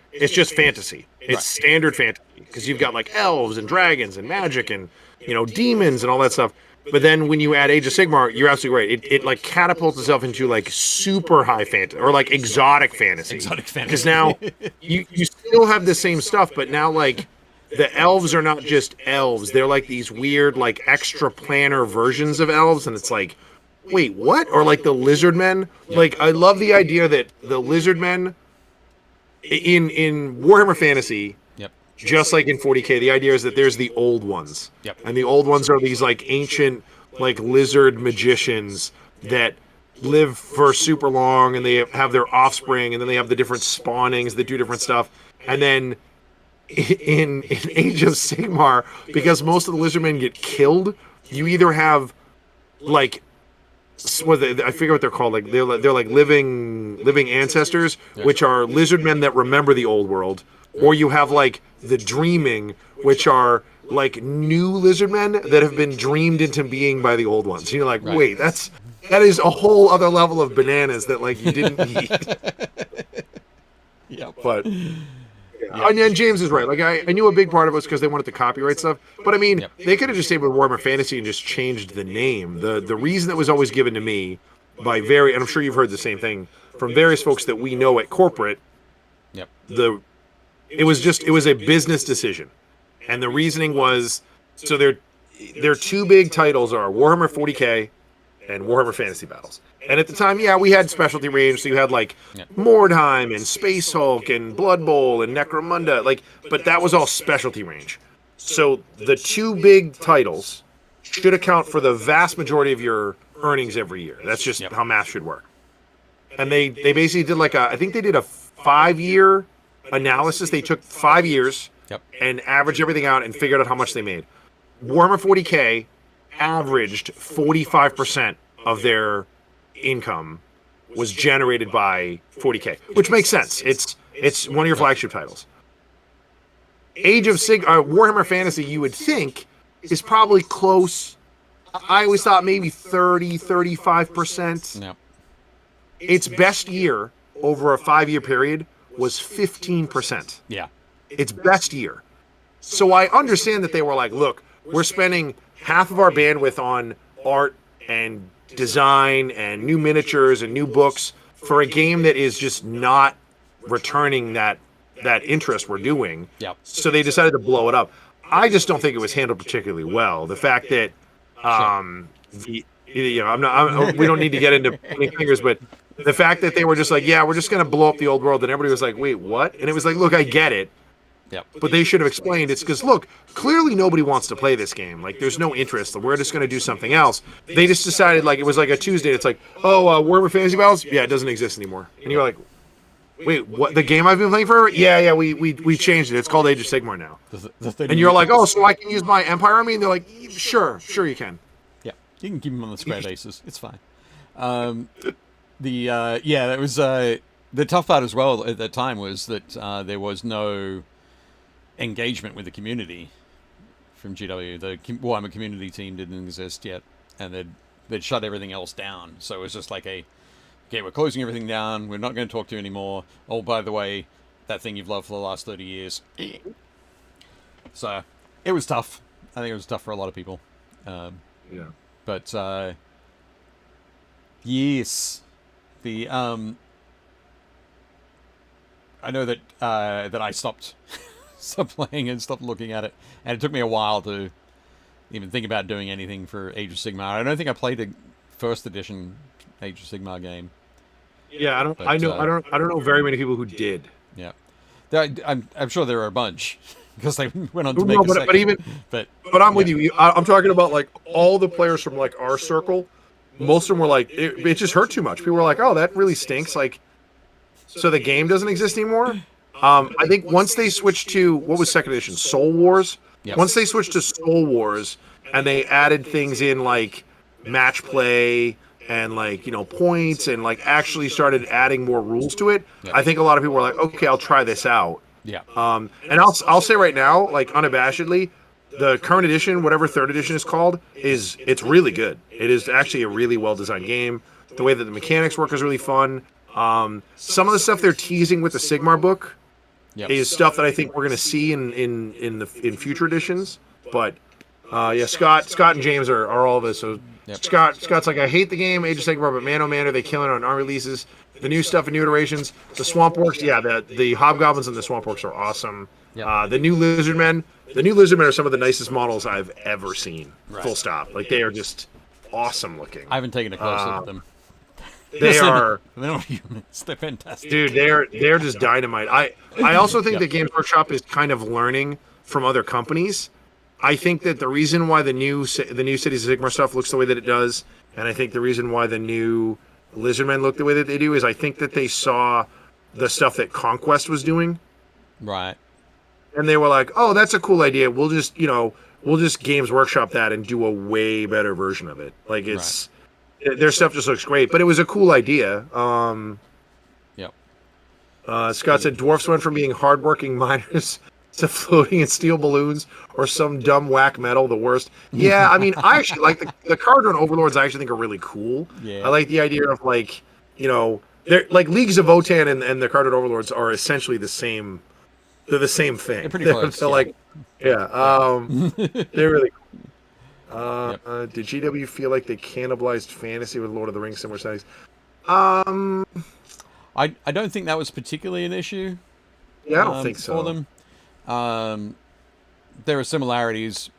Speaker 3: fantasy. It's standard fantasy because you've got like elves and dragons and magic and demons and all that stuff. But then when you add Age of Sigmar, you're absolutely right. It like catapults itself into like super high fantasy or like exotic fantasy.
Speaker 2: Exotic fantasy.
Speaker 3: Because now you still have the same stuff, but now like the elves are not just elves. They're like these weird like extra planar versions of elves, and it's like, wait, what? Or like the lizard men. Yeah. Like I love the idea that the lizard men in Warhammer Fantasy, just like in 40K, the idea is that there's the old ones.
Speaker 2: Yep.
Speaker 3: And the old ones are these like ancient, like lizard magicians that live for super long, and they have their offspring, and then they have the different spawnings that do different stuff. And then in Age of Sigmar, because most of the lizardmen get killed, you either have like I forget what they're called. Like they're like living ancestors, which are lizardmen that remember the old world, or you have like the dreaming, which are like new lizardmen that have been dreamed into being by the old ones. And you're like, wait, that is a whole other level of bananas that like you didn't need.
Speaker 2: Yeah,
Speaker 3: but. Yeah. And James is right. Like I knew a big part of it was because they wanted the copyright stuff. But I mean, they could have just stayed with Warhammer Fantasy and just changed the name. The reason that was always given to me by and I'm sure you've heard the same thing from various folks that we know at corporate.
Speaker 2: Yep.
Speaker 3: It was a business decision, and the reasoning was so their two big titles are Warhammer 40K and Warhammer Fantasy Battles. And at the time, we had specialty range, so you had like Mordheim and Space Hulk and Blood Bowl and Necromunda, but that was all specialty range. So the two big titles should account for the vast majority of your earnings every year. That's just how math should work. And they basically did I think they did a 5-year analysis. They took 5 years and averaged everything out and figured out how much they made. Warhammer 40K averaged 45% of their income was generated by 40K, which makes sense. It's one of your flagship titles. Age of Warhammer Fantasy, you would think, is probably close. I always thought maybe 35%.
Speaker 2: No.
Speaker 3: Its best year over a 5-year period was 15%.
Speaker 2: Yeah.
Speaker 3: Its best year. So I understand that they were like, look, we're spending half of our bandwidth on art and design and new miniatures and new books for a game that is just not returning that interest we're doing.
Speaker 2: Yep.
Speaker 3: So they decided to blow it up. I just don't think it was handled particularly well. The fact that we don't need to get into pointing fingers, but the fact that they were just like, we're just going to blow up the old world, and everybody was like, wait, what? And it was like, look, I get it.
Speaker 2: Yep.
Speaker 3: But they should have explained it's because, look, clearly nobody wants to play this game. Like, there's no interest. We're just going to do something else. They just decided, it was like a Tuesday. It's like, Warhammer Fantasy Battles? Yeah, it doesn't exist anymore. And you're like, wait, what? The game I've been playing forever? Yeah, we changed it. It's called Age of Sigmar now. And you're like, so I can use my Empire army? And they're like, sure you can.
Speaker 2: Yeah, you can keep them on the square bases. It's fine. That was the tough part as well at that time was that there was no engagement with the community from GW. The Warhammer community team didn't exist yet, and they'd shut everything else down. So it was just like okay, we're closing everything down. We're not going to talk to you anymore. Oh, by the way, that thing you've loved for the last 30 years. So it was tough. I think it was tough for a lot of people. But yes, the I know that I stopped playing and stopped looking at it, and it took me a while to even think about doing anything for Age of Sigmar. I don't think I played the first edition Age of Sigmar game.
Speaker 3: Yeah, I don't know very many people who did.
Speaker 2: Yeah, I'm sure there are a bunch because they went on to make a second. But
Speaker 3: I'm with you. I'm talking about all the players from our circle. Most of them were like, it just hurt too much. People were like, oh, that really stinks. So the game doesn't exist anymore. I think once they switched to what was second edition, Soul Wars.
Speaker 2: Yep.
Speaker 3: Once they switched to Soul Wars and they added things in match play and points and actually started adding more rules to it.
Speaker 2: Yep.
Speaker 3: I think a lot of people were like, okay, I'll try this out.
Speaker 2: Yeah.
Speaker 3: And I'll say right now, unabashedly, the current edition, whatever third edition is called, it's really good. It is actually a really well designed game. The way that the mechanics work is really fun. Some of the stuff they're teasing with the Sigmar book is stuff that I think we're going to see in future editions. But Scott and James are all of us. So Scott's like, I hate the game, Age of Sigmar, but man, oh man, are they killing it on our releases? The new stuff and new iterations. The Swamp Orcs, the Hobgoblins and the Swamp Orcs are awesome.
Speaker 2: Yep.
Speaker 3: The new Lizardmen are some of the nicest models I've ever seen.
Speaker 2: Right.
Speaker 3: Full stop. They are just awesome looking.
Speaker 2: I haven't taken a close look at them.
Speaker 3: They are.
Speaker 2: They're not humans. They're fantastic.
Speaker 3: Dude, they're just dynamite. I also think
Speaker 2: Yep.
Speaker 3: that Games Workshop is kind of learning from other companies. I think that the reason why the new Cities of Sigmar stuff looks the way that it does, and I think the reason why the new Lizardmen look the way that they do, is I think that they saw the stuff that Conquest was doing,
Speaker 2: Right.
Speaker 3: and they were like, "Oh, that's a cool idea. We'll just Games Workshop that and do a way better version of it." Like their stuff just looks great, but it was a cool idea.
Speaker 2: Yep.
Speaker 3: Scott said dwarfs went from being hardworking miners to floating in steel balloons or some dumb whack metal, the worst. Yeah, I mean, I actually like the Cardron Overlords. I actually think are really cool.
Speaker 2: Yeah.
Speaker 3: I like the idea of they're like Leagues of Votann and the Cardron Overlords are essentially the same. They're the same thing.
Speaker 2: They're pretty close.
Speaker 3: They're like, they're really cool. Did GW feel like they cannibalized fantasy with Lord of the Rings similar settings?
Speaker 2: I don't think that was particularly an issue.
Speaker 3: Yeah, I don't think so.
Speaker 2: For them. There are similarities.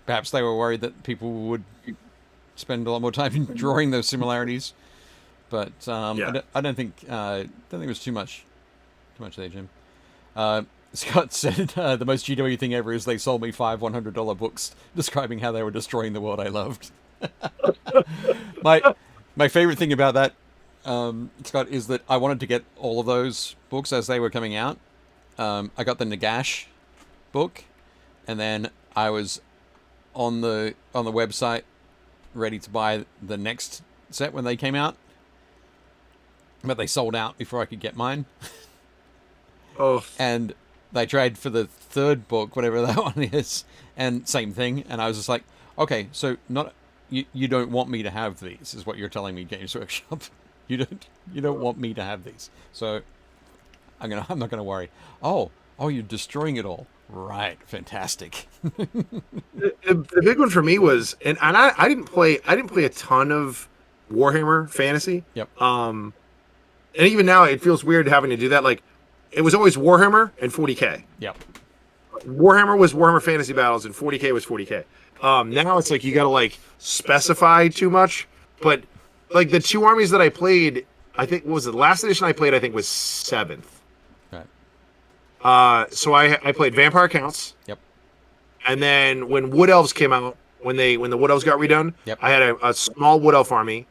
Speaker 2: Perhaps they were worried that people would spend a lot more time drawing those similarities, but I don't think it was too much there, Jim. Scott said the most GW thing ever is they sold me 5 $100 books describing how they were destroying the world I loved. My favorite thing about that, Scott, is that I wanted to get all of those books as they were coming out. I got the Nagash book, and then I was on the website ready to buy the next set when they came out, but they sold out before I could get mine.
Speaker 3: Oh,
Speaker 2: And they tried for the third book, whatever that one is, and same thing. And I was just like, okay, so you don't want me to have these, is what you're telling me, Games Workshop. You don't want me to have these, so I'm not gonna worry. Oh, you're destroying it all. Right, fantastic.
Speaker 3: the big one for me was, and I didn't play a ton of Warhammer Fantasy.
Speaker 2: Yep.
Speaker 3: And even now it feels weird having to do that. Like, it was always Warhammer and 40K.
Speaker 2: Yep.
Speaker 3: Warhammer was Warhammer Fantasy Battles and 40K was 40K. Now it's like you gotta like specify too much. But like the two armies that I played, I think, what was it? The last edition I played, I think, was 7th.
Speaker 2: Right.
Speaker 3: So I played Vampire Counts.
Speaker 2: Yep.
Speaker 3: And then when Wood Elves came out, when the Wood Elves got redone,
Speaker 2: Yep.
Speaker 3: I had a small Wood Elf army.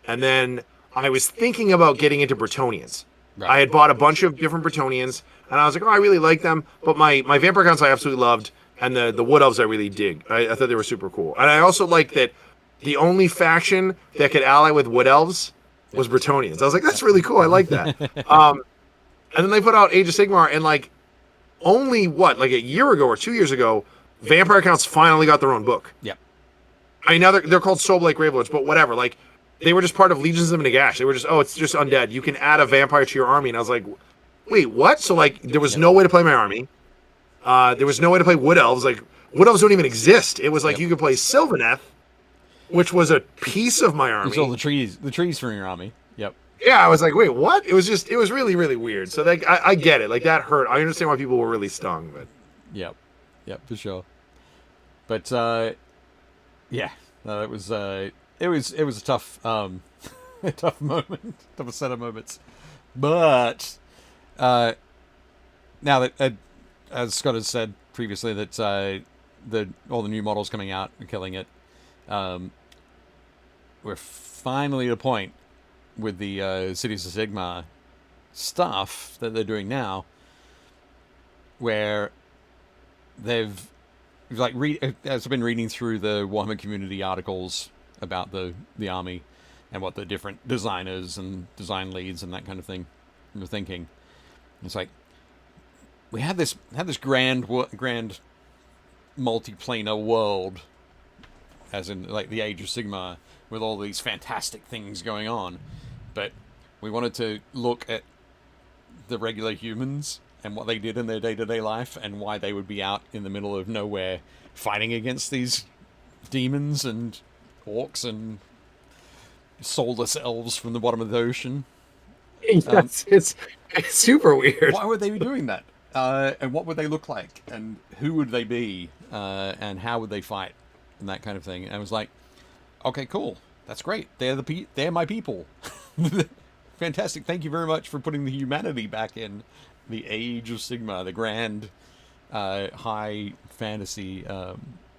Speaker 3: And then I was thinking about getting into Bretonnians.
Speaker 2: Right.
Speaker 3: I had bought a bunch of different Bretonnians, and I was like, oh, I really like them. But my Vampire Counts I absolutely loved, and the Wood Elves I really dig. I thought they were super cool. And I also liked that the only faction that could ally with Wood Elves was Bretonnians. I was like, that's really cool. I like that. And then they put out Age of Sigmar, and like only like a year ago or 2 years ago, Vampire Counts finally got their own book.
Speaker 2: Yep.
Speaker 3: I mean, now they're called Soulblade Gravelords, but whatever. Like, they were just part of Legions of Nagash. They were just, it's just undead. You can add a vampire to your army. And I was like, wait, what? So, like, there was no way to play my army. There was no way to play Wood Elves. Like, Wood Elves don't even exist. It was like you could play Sylvaneth, which was a piece of my army.
Speaker 2: It's all the trees from your army. Yep.
Speaker 3: Yeah, I was like, wait, what? It was really, really weird. So, like, I get it. Like, that hurt. I understand why people were really stung, but.
Speaker 2: Yep, for sure. But yeah, no, it was a tough a tough moment, tough set of moments. But now that as Scott has said previously, that all the new models coming out and killing it, we're finally at a point with the Cities of Sigmar stuff that they're doing now, where they've as I've been reading through the Warhammer community articles about the army and what the different designers and design leads and that kind of thing were thinking. It's like we had this grand multiplanar world, as in like the Age of Sigmar, with all these fantastic things going on, but we wanted to look at the regular humans and what they did in their day-to-day life and why they would be out in the middle of nowhere fighting against these demons and orcs and soulless elves from the bottom of the ocean.
Speaker 3: Yes, it's super weird.
Speaker 2: Why would they be doing that? And what would they look like? And who would they be? And how would they fight? And that kind of thing. And I was like, okay, cool. That's great. They're my people. Fantastic. Thank you very much for putting the humanity back in the Age of Sigmar, the grand, high fantasy,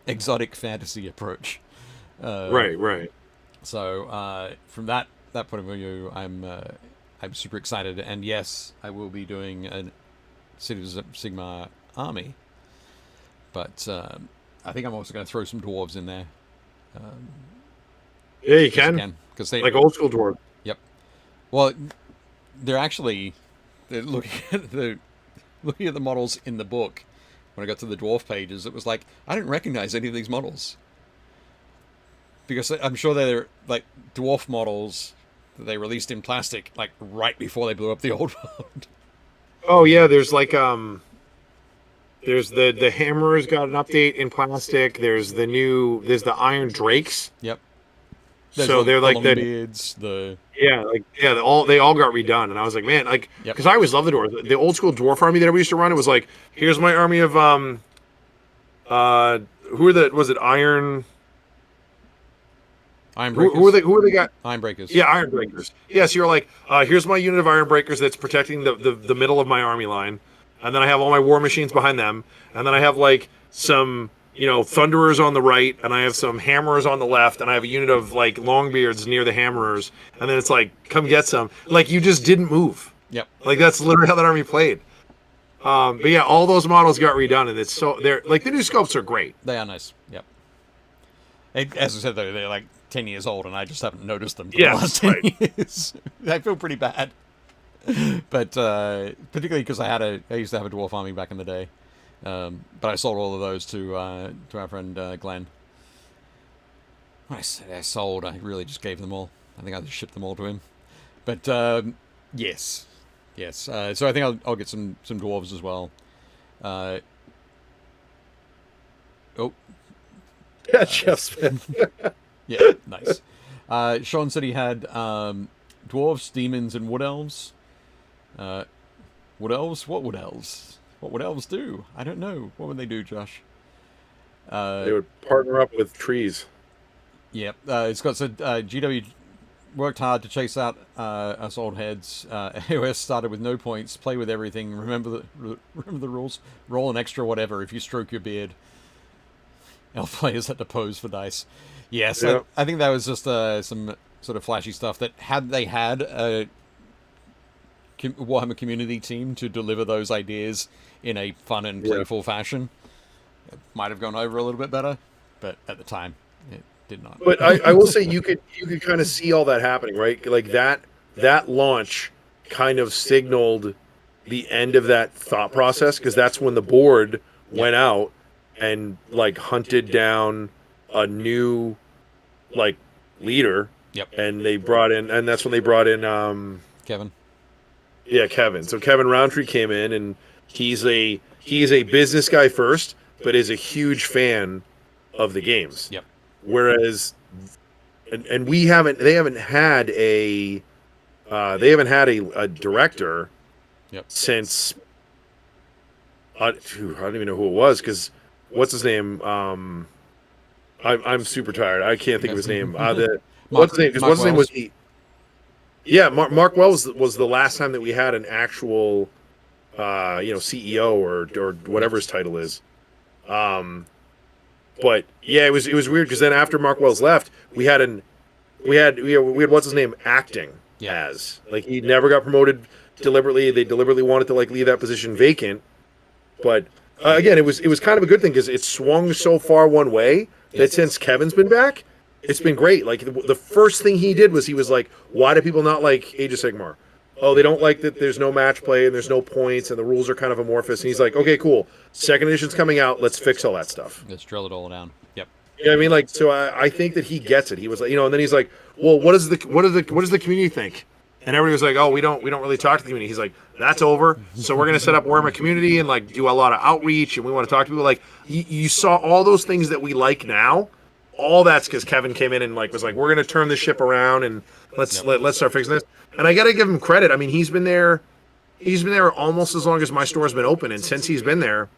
Speaker 2: exotic fantasy approach.
Speaker 3: Right.
Speaker 2: So from that point of view, I'm super excited, and yes, I will be doing a Cities of Sigmar army, but I think I'm also going to throw some dwarves in there.
Speaker 3: Yeah, you can.
Speaker 2: Because they
Speaker 3: like old school dwarves.
Speaker 2: Yep. Well, they're looking at the models in the book. When I got to the dwarf pages, it was like I didn't recognize any of these models because I'm sure they're like dwarf models that they released in plastic, like right before they blew up the old world.
Speaker 3: Oh yeah, there's like there's the Hammer's got an update in plastic. There's the Iron Drakes.
Speaker 2: Yep.
Speaker 3: So they're like the
Speaker 2: beards,
Speaker 3: they all got redone, and I was like, man, like, because I always loved the dwarf. The old school dwarf army that everybody used to run, it was like, here's my army of was it Iron
Speaker 2: Breakers?
Speaker 3: Who are they got?
Speaker 2: Iron Breakers.
Speaker 3: Yeah, Iron Breakers. Yeah, so you're like, here's my unit of Iron Breakers that's protecting the middle of my army line, and then I have all my war machines behind them, and then I have like some Thunderers on the right, and I have some Hammerers on the left, and I have a unit of like Longbeards near the Hammerers, and then it's like, come get some. Like, you just didn't move.
Speaker 2: Yep.
Speaker 3: Like, that's literally how that army played. But yeah, all those models got redone, and they're like, the new scopes are great.
Speaker 2: They are nice. Yep. As I said, though, they're like 10 years old, and I just haven't noticed them for the last 10 years. I feel pretty bad. But particularly because I used to have a dwarf army back in the day. But I sold all of those to our friend Glenn. When I say I sold, I really just gave them all. I think I just shipped them all to him. But yes. So I think I'll get some dwarves as well.
Speaker 3: Yeah, Jeff Smith.
Speaker 2: Yeah, nice. Sean said he had dwarves, demons, and wood elves. Wood elves? What wood elves? What would elves do? I don't know. What would they do, Josh?
Speaker 3: They would partner up with trees.
Speaker 2: Yep. Scott said GW worked hard to chase out us old heads. AOS started with no points. Play with everything. Remember the rules. Roll an extra whatever if you stroke your beard. Elf players had to pose for dice. Yes, yeah. I think that was just some sort of flashy stuff that had they had a Warhammer community team to deliver those ideas in a fun and playful fashion, it might have gone over a little bit better, but at the time it did not.
Speaker 3: But I will say you could kind of see all that happening, right? Like that launch kind of signaled the end of that thought process, because that's when the board went out and like hunted down a new like leader.
Speaker 2: Yep.
Speaker 3: And they brought in, and that's when they brought in
Speaker 2: Kevin.
Speaker 3: Yeah, Kevin. So Kevin Roundtree came in, and he's a business guy first, but is a huge fan of the games.
Speaker 2: Yep.
Speaker 3: Whereas, and they haven't had a director.
Speaker 2: Yep.
Speaker 3: Since I don't even know who it was, because what's his name? I'm super tired. I can't think of his name. What's his name? Because what's his name was he? Yeah, Mark Wells was the last time that we had an actual, CEO or whatever his title is. But yeah, it was weird, because then after Mark Wells left, we had what's his name acting as, like, he never got promoted deliberately. They deliberately wanted to like leave that position vacant. But again, it was kind of a good thing, because it swung so far one way that since Kevin's been back, it's been great. Like, the first thing he did was he was like, why do people not like Age of Sigmar? Oh, they don't like that there's no match play and there's no points and the rules are kind of amorphous. And he's like, okay, cool. Second edition's coming out. Let's fix all that stuff.
Speaker 2: Let's drill it all down. Yep.
Speaker 3: Yeah, I mean, like, so I think that he gets it. He was like, and then he's like, well, what does the community think? And everybody was like, oh, we don't really talk to the community. He's like, that's over. So we're going to set up Warhammer community and like do a lot of outreach, and we want to talk to people. Like, you saw all those things that we like now. All that's because Kevin came in and like was like, we're going to turn this ship around and let's start fixing this. And I got to give him credit. I mean, he's been there almost as long as my store's been open, and since he's been there,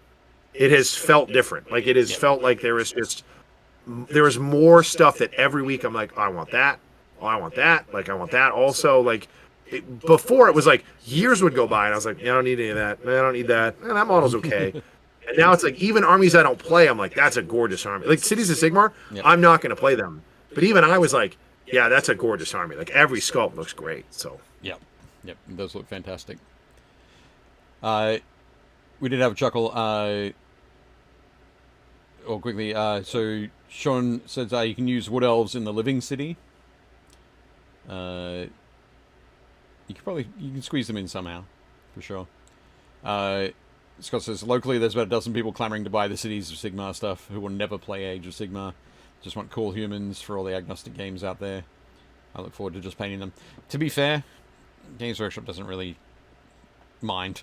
Speaker 3: it has felt different. Like, it has felt like there was more stuff that every week I'm like, oh, I want that. oh, I want that. Like, I want that also. Like, before it was like years would go by, and I was like, yeah, I don't need any of that. I don't need that. That model's okay. And now it's like, even armies I don't play, I'm like, that's a gorgeous army. Like, Cities of Sigmar,
Speaker 2: Yep.
Speaker 3: I'm not going to play them. But even I was like, yeah, that's a gorgeous army. Like, every sculpt looks great. So,
Speaker 2: Yep. Yep. It does look fantastic. We did have a chuckle. Quickly. So Sean says you can use wood elves in the living city. You can squeeze them in somehow, for sure. Scott says locally there's about a dozen people clamoring to buy the Cities of Sigmar stuff who will never play Age of Sigmar. Just want cool humans for all the agnostic games out there. I look forward to just painting them. To be fair, Games Workshop doesn't really mind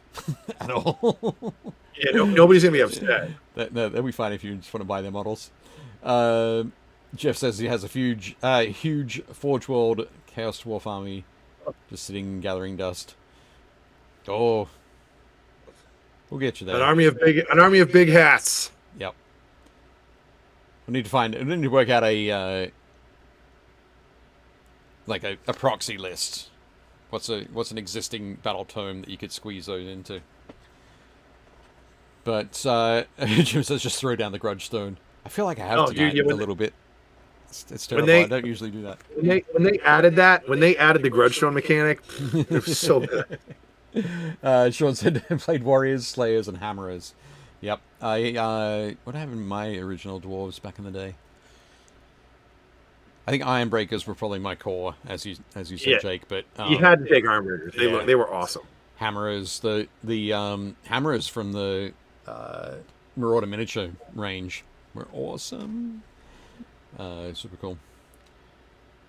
Speaker 2: at all.
Speaker 3: yeah, nobody's going to be upset.
Speaker 2: That'll be fine if you just want to buy their models. Jeff says he has a huge Forge World Chaos Dwarf army just sitting gathering dust. Oh, we'll get you there.
Speaker 3: An army of big hats.
Speaker 2: Yep. We need to work out a proxy list. What's an existing battle tome that you could squeeze those into? But Jim says just throw down the grudge stone. I feel like I have to a little bit. It's terrible. I don't usually do that.
Speaker 3: When they added the grudge stone mechanic, it was so good.
Speaker 2: Sean said played warriors, slayers, and hammerers. Yep. What happened in my original dwarves back in the day? I think Ironbreakers were probably my core, as you said, Jake. But
Speaker 3: you had to take Ironbreakers. They were awesome.
Speaker 2: Hammerers, the hammerers from the Marauder miniature range were awesome. Super cool.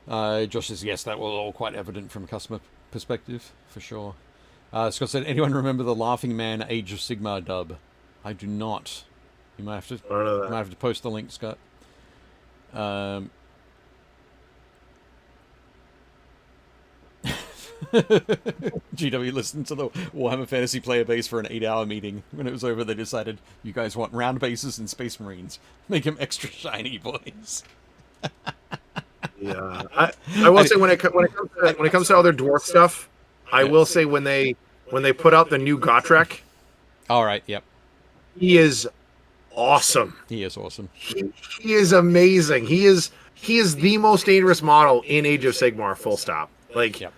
Speaker 2: Josh says yes, that was all quite evident from a customer perspective for sure. Scott said, anyone remember the Laughing Man Age of Sigmar dub? I do not. You might have to post the link, Scott. GW listened to the Warhammer Fantasy player base for an 8-hour meeting. When it was over, they decided, you guys want round bases and Space Marines. Make them extra shiny, boys.
Speaker 3: Yeah, I will say when it comes to other dwarf stuff, I will say when they put out the new Gotrek.
Speaker 2: All right. Yep.
Speaker 3: He is awesome.
Speaker 2: He is awesome.
Speaker 3: He is amazing. He is the most dangerous model in Age of Sigmar. Full stop. Like.
Speaker 2: Yep.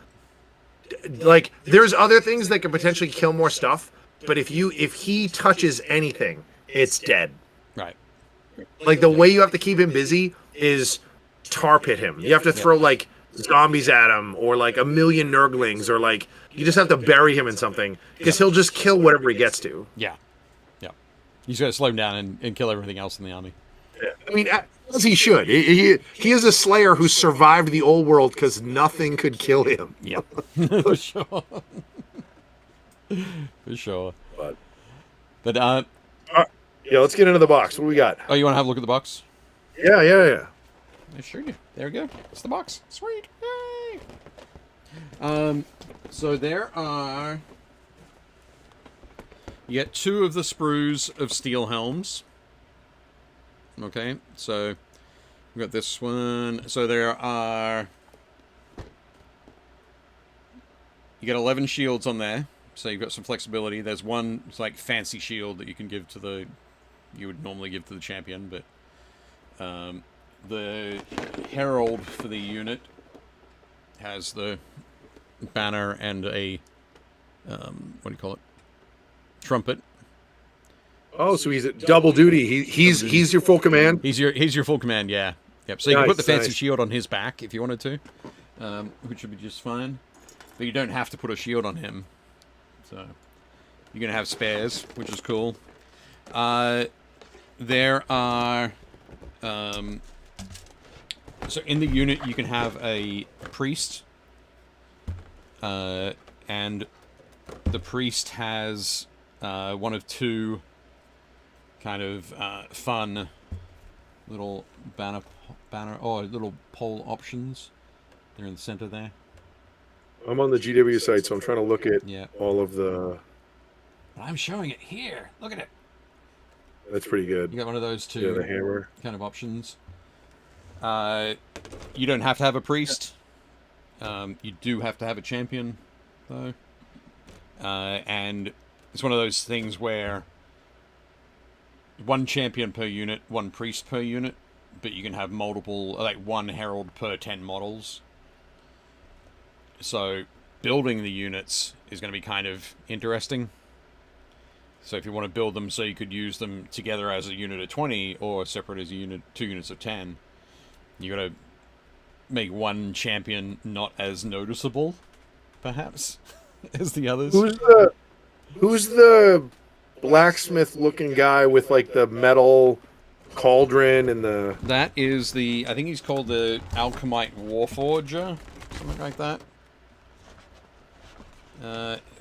Speaker 3: Like, there's other things that could potentially kill more stuff, but if he touches anything, it's dead.
Speaker 2: Right.
Speaker 3: Like, the way you have to keep him busy is tar pit him. You have to throw like zombies at him, or like a million Nurglings, or like you just have to bury him in something because he'll just kill whatever he gets to.
Speaker 2: Yeah. Yeah. He's got to slow him down and kill everything else in the army.
Speaker 3: Yeah. I mean, as he should. He is a slayer who survived the old world because nothing could kill him.
Speaker 2: Yep. For sure. For sure. But
Speaker 3: yeah, let's get into the box. What do we got?
Speaker 2: Oh, you want to have a look at the box?
Speaker 3: Yeah.
Speaker 2: I sure do. There we go. It's the box. Sweet. Yay. So there are. You get 2 of the sprues of steel helms. Okay, so we've got this one. So there are. You get 11 shields on there, so you've got some flexibility. There's one like fancy shield that you can give to you would normally give to the champion, but the herald for the unit has the banner and a what do you call it? Trumpet.
Speaker 3: Oh, so he's at double duty. He's your full command.
Speaker 2: He's your full command. Yeah. Yep. So you can put the fancy shield on his back if you wanted to, which would be just fine. But you don't have to put a shield on him. So you're gonna have spares, which is cool. There are so in the unit you can have a priest, and the priest has one of 2 kind of fun little banner little pole options. They're in the center there.
Speaker 3: I'm on the GW site, so I'm trying to look at all of the.
Speaker 2: I'm showing it here. Look at it.
Speaker 3: That's pretty good.
Speaker 2: You got one of those 2
Speaker 3: the hammer
Speaker 2: kind of options. You don't have to have a priest. You do have to have a champion, though. And it's one of those things where one champion per unit, one priest per unit, but you can have multiple, like one herald per 10 models. So building the units is going to be kind of interesting. So if you want to build them so you could use them together as a unit of 20 or separate as a unit, 2 units of 10, you got to make one champion not as noticeable, perhaps, as the others.
Speaker 3: Who's the blacksmith-looking guy with like the metal cauldron and the?
Speaker 2: That is the, I think he's called the Alchemite Warforger, something like that.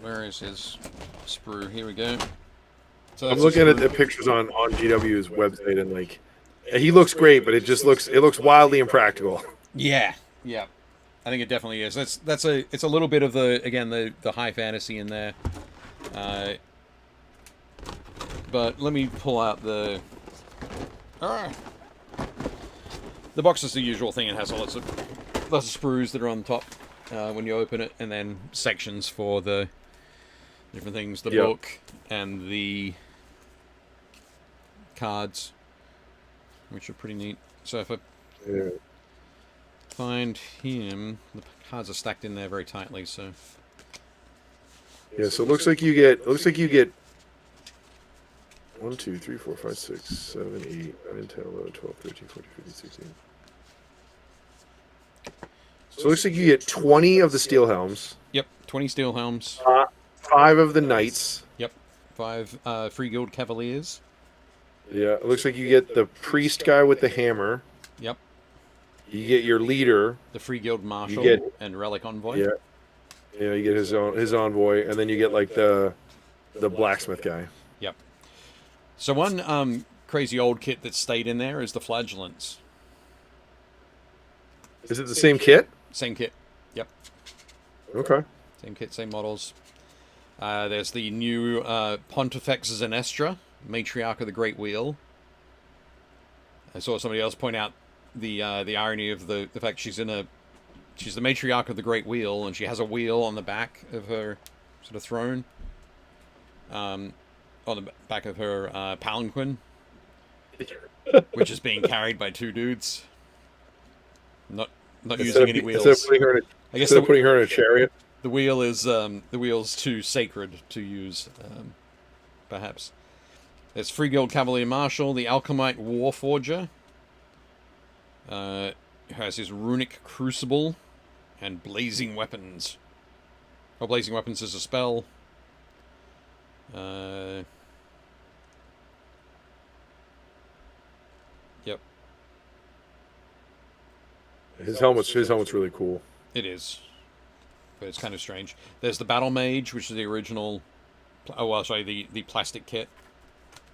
Speaker 2: Where is his sprue? Here we go. So
Speaker 3: I'm looking at the pictures on GW's website, and like, he looks great, but it looks wildly impractical.
Speaker 2: Yeah, yeah, I think it definitely is. It's a little bit of the high fantasy in there. But let me pull out the box is the usual thing. It has lots of sprues that are on top when you open it, and then sections for the different things, the book and the cards, which are pretty neat. So if I find him, the cards are stacked in there very tightly. So
Speaker 3: yeah, so it looks like you get 1, 2, 3, 4, 5, 6, 7, 8, 9, 10, 11, 12, 13, 14, 15, 16. So it looks like you get 20 of the steel helms.
Speaker 2: Yep, 20 steel helms.
Speaker 3: 5 of the knights.
Speaker 2: Yep, 5 free guild cavaliers.
Speaker 3: Yeah, it looks like you get the priest guy with the hammer.
Speaker 2: Yep.
Speaker 3: You get your leader.
Speaker 2: The free guild marshal and relic envoy.
Speaker 3: Yeah. Yeah, you get his envoy, and then you get like the blacksmith guy.
Speaker 2: Yep. So one crazy old kit that stayed in there is the flagellants.
Speaker 3: Is it the same kit?
Speaker 2: Same kit. Yep.
Speaker 3: Okay.
Speaker 2: Same kit, same models. There's the new Pontifex Zenestra, Matriarch of the Great Wheel. I saw somebody else point out the irony of the fact she's the Matriarch of the Great Wheel, and she has a wheel on the back of her sort of throne. On the back of her palanquin, which is being carried by 2 dudes. Not using any wheels.
Speaker 3: I guess they're putting her in a chariot.
Speaker 2: The wheel's too sacred to use, perhaps. There's Free Guild Cavalier Marshal, the Alchemite Warforger, who has his runic crucible and blazing weapons. Oh, blazing weapons is a spell. Yep.
Speaker 3: His helmet's really cool.
Speaker 2: It is, but it's kind of strange. There's the Battle Mage, which is the original. Oh, well, sorry, the plastic kit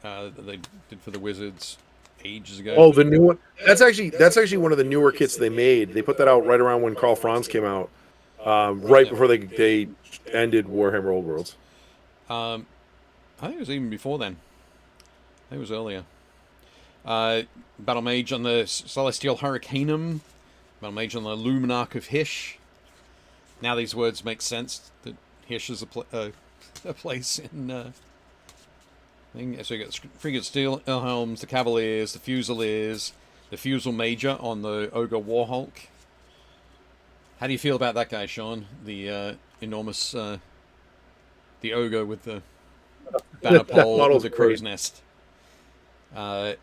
Speaker 2: that they did for the Wizards ages ago.
Speaker 3: Oh, the new one. That's actually one of the newer kits they made. They put that out right around when Karl Franz came out, right before they ended Warhammer Old Worlds.
Speaker 2: I think it was even before then. I think it was earlier. Battle Mage on the Celestial Hurricanum. Battle Mage on the Luminarch of Hysh. Now these words make sense. That Hysh is a place in... thing. So you got Frigate Steel Helms, the Cavaliers, the Fusiliers, the Fusel Major on the Ogre Warhulk. How do you feel about that guy, Sean? The enormous... the Ogre with the banner pole with the crow's nest. The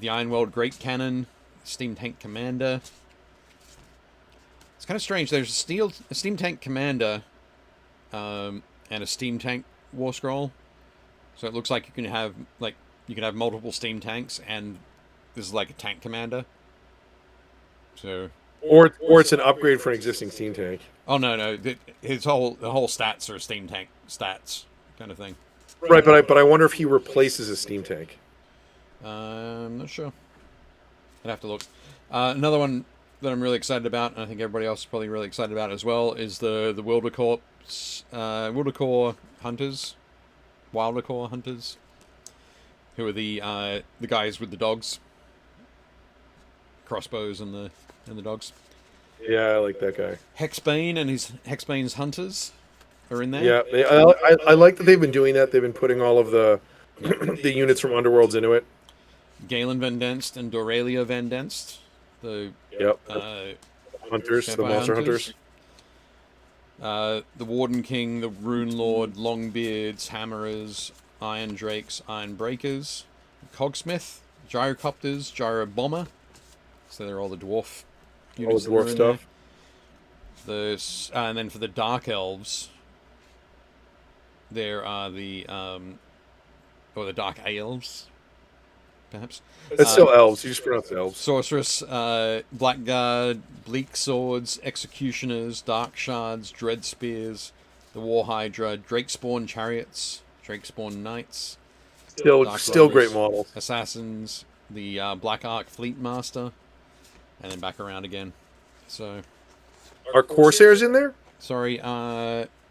Speaker 2: Ironworld Great Cannon, Steam Tank Commander. It's kind of strange. There's a Steam Tank Commander and a Steam Tank War Scroll. So it looks like you can have multiple Steam Tanks, and this is like a Tank Commander. So
Speaker 3: or it's an upgrade for an existing Steam Tank.
Speaker 2: Oh no, the whole stats are Steam Tank stats kind of thing.
Speaker 3: Right, but I wonder if he replaces a Steam Tank.
Speaker 2: I'm not sure. I'd have to look. Another one that I'm really excited about, and I think everybody else is probably really excited about as well, is the Wildercorps Hunters, Wildercorps Hunters, who are the guys with the dogs, crossbows and the dogs.
Speaker 3: Yeah, I like that guy.
Speaker 2: Hexbane and his Hexbane's hunters are in there.
Speaker 3: Yeah, I like that they've been doing that. They've been putting all of the the units from Underworlds into it.
Speaker 2: Galen Van Denst and Doralia Van Denst, the
Speaker 3: Yep.
Speaker 2: uh,
Speaker 3: Hunters, the
Speaker 2: vampire
Speaker 3: monster hunters.
Speaker 2: The Warden King, the Rune Lord, Longbeards, Hammerers, Iron Drakes, Iron Breakers, Cogsmith, Gyrocopters, Gyro Bomber. So they're all the dwarf
Speaker 3: All
Speaker 2: units.
Speaker 3: the dwarf stuff.
Speaker 2: And then for the Dark Elves, there are the Dark Elves, perhaps.
Speaker 3: It's still elves. You just pronounce elves.
Speaker 2: Sorceress, Blackguard, Bleak Swords, Executioners, Dark Shards, Dread Spears, the War Hydra, Drakespawn Chariots, Drakespawn Knights,
Speaker 3: Still
Speaker 2: Dark
Speaker 3: great
Speaker 2: Rovers,
Speaker 3: models.
Speaker 2: Assassins, the Black Ark Fleet Master, and then back around again. So,
Speaker 3: Are Corsairs in there?
Speaker 2: sorry,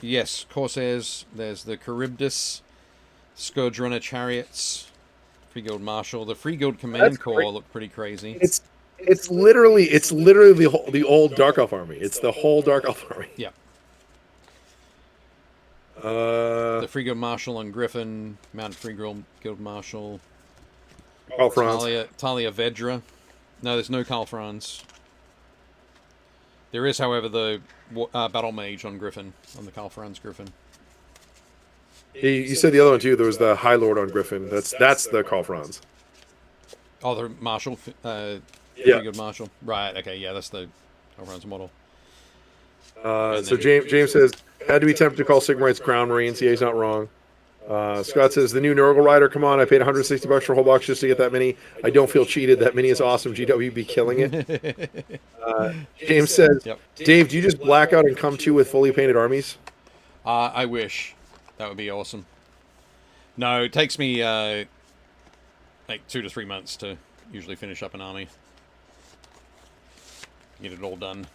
Speaker 2: yes, Corsairs, there's the Charybdis, Scourge Runner Chariots, Free Guild Marshal. The Free Guild Command
Speaker 3: That's
Speaker 2: Corps
Speaker 3: great.
Speaker 2: look pretty crazy.
Speaker 3: It's literally the old Dark Elf army. It's the whole Dark Elf army.
Speaker 2: Yeah.
Speaker 3: Uh,
Speaker 2: The Free Guild Marshal on Griffin, Mounted Free Guild Marshal,
Speaker 3: Carl Franz.
Speaker 2: Talia Vedra. No, there's no Karl Franz. There is, however, the Battle Mage on Griffin, on the Karl Franz Griffin.
Speaker 3: You said the other one too. There was the High Lord on Griffin. That's the Carl Franz.
Speaker 2: Oh, the Marshal, Free
Speaker 3: Yeah.
Speaker 2: Guild Marshal. Right, okay, yeah, that's the Karl Franz model.
Speaker 3: So James says, had to be tempted to call Sigmarites Ground Marines. Yeah, he's not wrong. Scott says, the new Nurgle Rider, come on, I paid $160 for a whole box just to get that mini. I don't feel cheated. That mini is awesome. GW be killing it. James says,
Speaker 2: Yep.
Speaker 3: Dave, do you just black out and come to with fully painted armies?
Speaker 2: I wish. That would be awesome. No, it takes me like 2 to 3 months to usually finish up an army. Get it all done.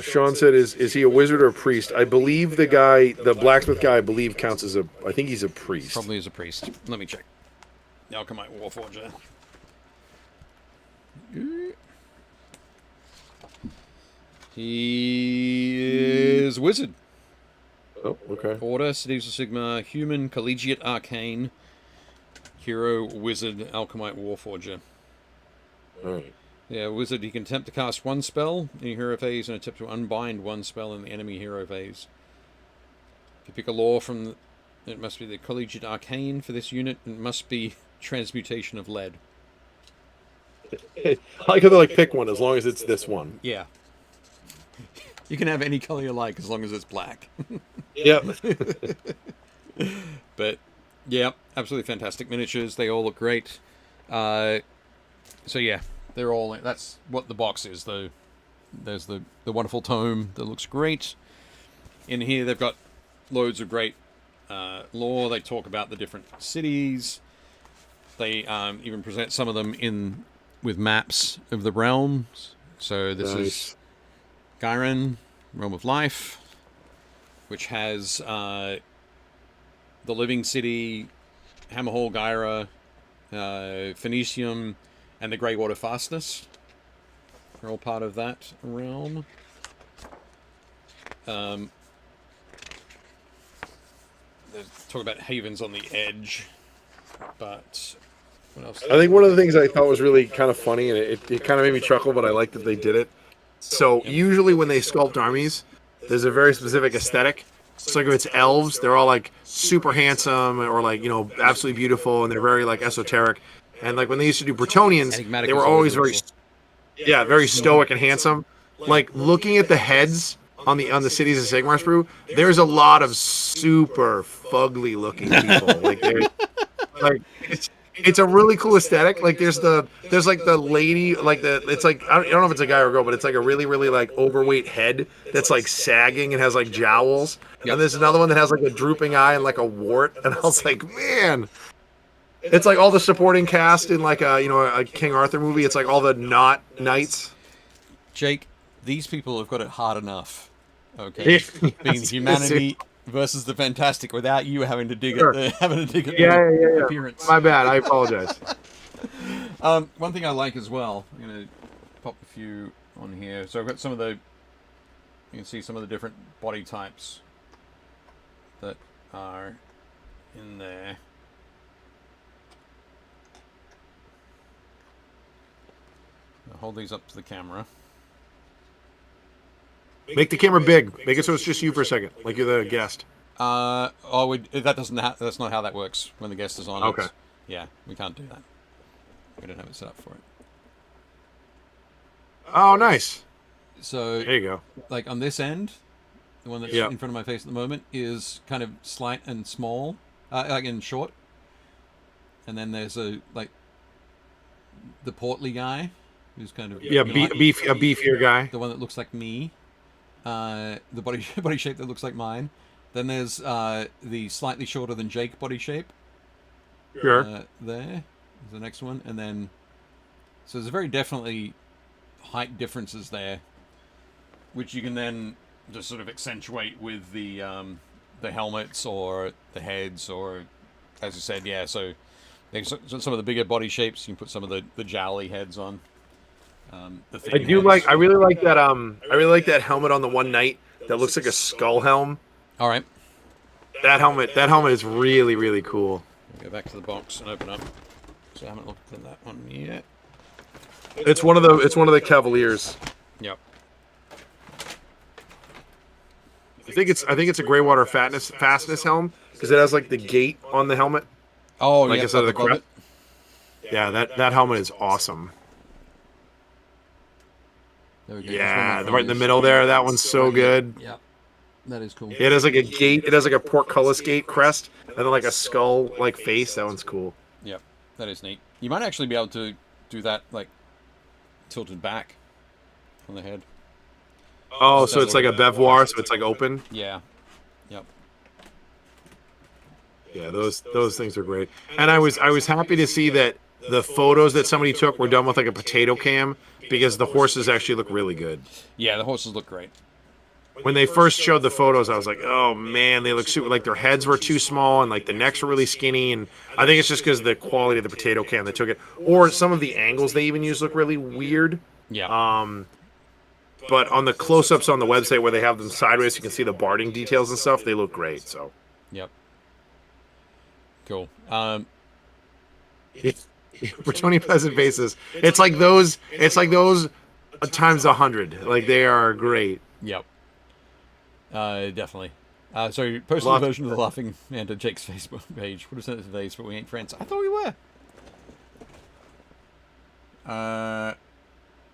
Speaker 3: Sean said, is he a wizard or a priest? I believe the blacksmith guy, I believe counts as I think he's a priest.
Speaker 2: Probably as a priest. Let me check. Alchemite Warforger. He is wizard.
Speaker 3: Oh, okay.
Speaker 2: Order, Cities of Sigmar, Human, Collegiate Arcane, Hero, Wizard, Alchemite Warforger.
Speaker 3: Alright.
Speaker 2: Yeah, Wizard, he can attempt to cast one spell in your hero phase and attempt to unbind one spell in the enemy hero phase. If you pick a law from... It must be the Collegiate Arcane for this unit, and it must be Transmutation of Lead.
Speaker 3: I like how they pick one as long as it's this one.
Speaker 2: Yeah. You can have any color you like as long as it's black.
Speaker 3: Yep.
Speaker 2: But, yeah, absolutely fantastic miniatures. They all look great. So, yeah, they're all... That's what the box is, though. There's the wonderful tome that looks great. In here, they've got loads of great lore. They talk about the different cities. They even present some of them with maps of the realms. So this is Gyron, Realm of Life, which has the Living City, Hammerhall, Gyra, Phoenicium, and the Greywater Fastness. They're all part of that realm. They talk about havens on the edge, but what else?
Speaker 3: I think one of the things I thought was really kind of funny, and it kind of made me chuckle, but I like that they did it. So usually when they sculpt armies, there's a very specific aesthetic. So like if it's elves, they're all like super handsome or like, you know, absolutely beautiful, and they're very like esoteric. And like when they used to do Bretonians,
Speaker 2: Enigmatic
Speaker 3: they were
Speaker 2: is
Speaker 3: always very,
Speaker 2: beautiful.
Speaker 3: very stoic and handsome. Like looking at the heads on the Cities of Sigmar sprue, there's a lot of super fugly looking people. Like it's a really cool aesthetic. Like there's like the lady, like it's like I don't know if it's a guy or a girl, but it's like a really like overweight head that's like sagging and has like jowls.
Speaker 2: Yep.
Speaker 3: And there's another one that has like a drooping eye and like a wart. And I was like, man, it's like all the supporting cast in like a King Arthur movie. It's like all the not knights.
Speaker 2: Jake, these people have got it hard enough. Okay, being humanity versus the fantastic without you having to dig at the appearance.
Speaker 3: My bad. I apologize.
Speaker 2: One thing I like as well, I'm going to pop a few on here. So I've got some of the, you can see some of the different body types that are in there. I'll hold these up to the camera.
Speaker 3: Make the camera big. Make it so it's just you for a second, like you're the guest.
Speaker 2: That's not how that works when the guest is on.
Speaker 3: Okay.
Speaker 2: Yeah, we can't do that. We don't have it set up for it.
Speaker 3: Oh, nice.
Speaker 2: So
Speaker 3: there you go.
Speaker 2: Like on this end, the one that's in front of my face at the moment is kind of slight and small, like in short. And then there's the portly guy, who's kind of
Speaker 3: a beefier guy.
Speaker 2: The one that looks like me. The body shape that looks like mine. Then there's the slightly shorter than Jake body shape.
Speaker 3: Sure.
Speaker 2: There's the next one, and then so there's very definitely height differences there, which you can then just sort of accentuate with the helmets or the heads, or as you said, yeah. So some of the bigger body shapes, you can put some of the jowly heads on. I really
Speaker 3: like that. I really like that helmet on the one knight that looks like a skull helm.
Speaker 2: All right.
Speaker 3: That helmet is really, really cool.
Speaker 2: Go back to the box and open up. So I haven't looked at that one yet.
Speaker 3: It's one of the Cavaliers.
Speaker 2: Yep.
Speaker 3: I think it's a Greywater fastness helm because it has like the gate on the helmet.
Speaker 2: Oh,
Speaker 3: like
Speaker 2: yeah,
Speaker 3: instead of the crest. Yeah, that helmet is awesome.
Speaker 2: There we go.
Speaker 3: Yeah, right in the middle there. That one's so good.
Speaker 2: Yep. That is cool.
Speaker 3: It has like a gate. It has like a portcullis gate crest, and then like a skull like face. That one's cool.
Speaker 2: Yep, that is neat. You might actually be able to do that like tilted back on the head.
Speaker 3: Oh, so it's like a bevoir, so it's like open.
Speaker 2: Yeah. Yep.
Speaker 3: Yeah, those things are great. And I was happy to see that the photos that somebody took were done with like a potato cam because the horses actually look really good.
Speaker 2: Yeah, the horses look great.
Speaker 3: When they first showed the photos, I was like, oh man, they look super, like their heads were too small and like the necks were really skinny. And I think it's just because of the quality of the potato cam that took it. Or some of the angles they even use look really weird.
Speaker 2: Yeah.
Speaker 3: But on the close-ups on the website where they have them sideways, you can see the barding details and stuff. They look great. So.
Speaker 2: Yep. Cool.
Speaker 3: For 20 peasant faces, it's like those times 100. Like they are great.
Speaker 2: Yep. Definitely. So you posted a version of the Laughing Man to Jake's Facebook page. Would have sent it to Vase, but we ain't friends. I thought we were.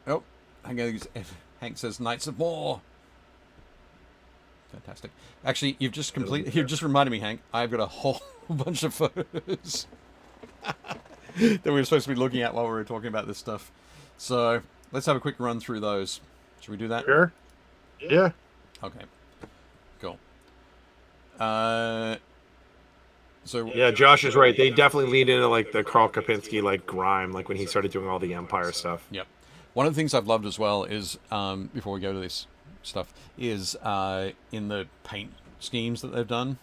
Speaker 2: Oh, Hank says Knights of War. Fantastic. Actually, you've just reminded me, Hank. I've got a whole bunch of photos that we were supposed to be looking at while we were talking about this stuff. So let's have a quick run through those. Should we do that?
Speaker 3: Sure. Yeah.
Speaker 2: Okay. Cool. So
Speaker 3: yeah, Josh is right. They definitely leaned into like the Karl Kopinski like grime, like when he started doing all the Empire stuff.
Speaker 2: Yep. One of the things I've loved as well is before we go to this stuff is in the paint schemes that they've done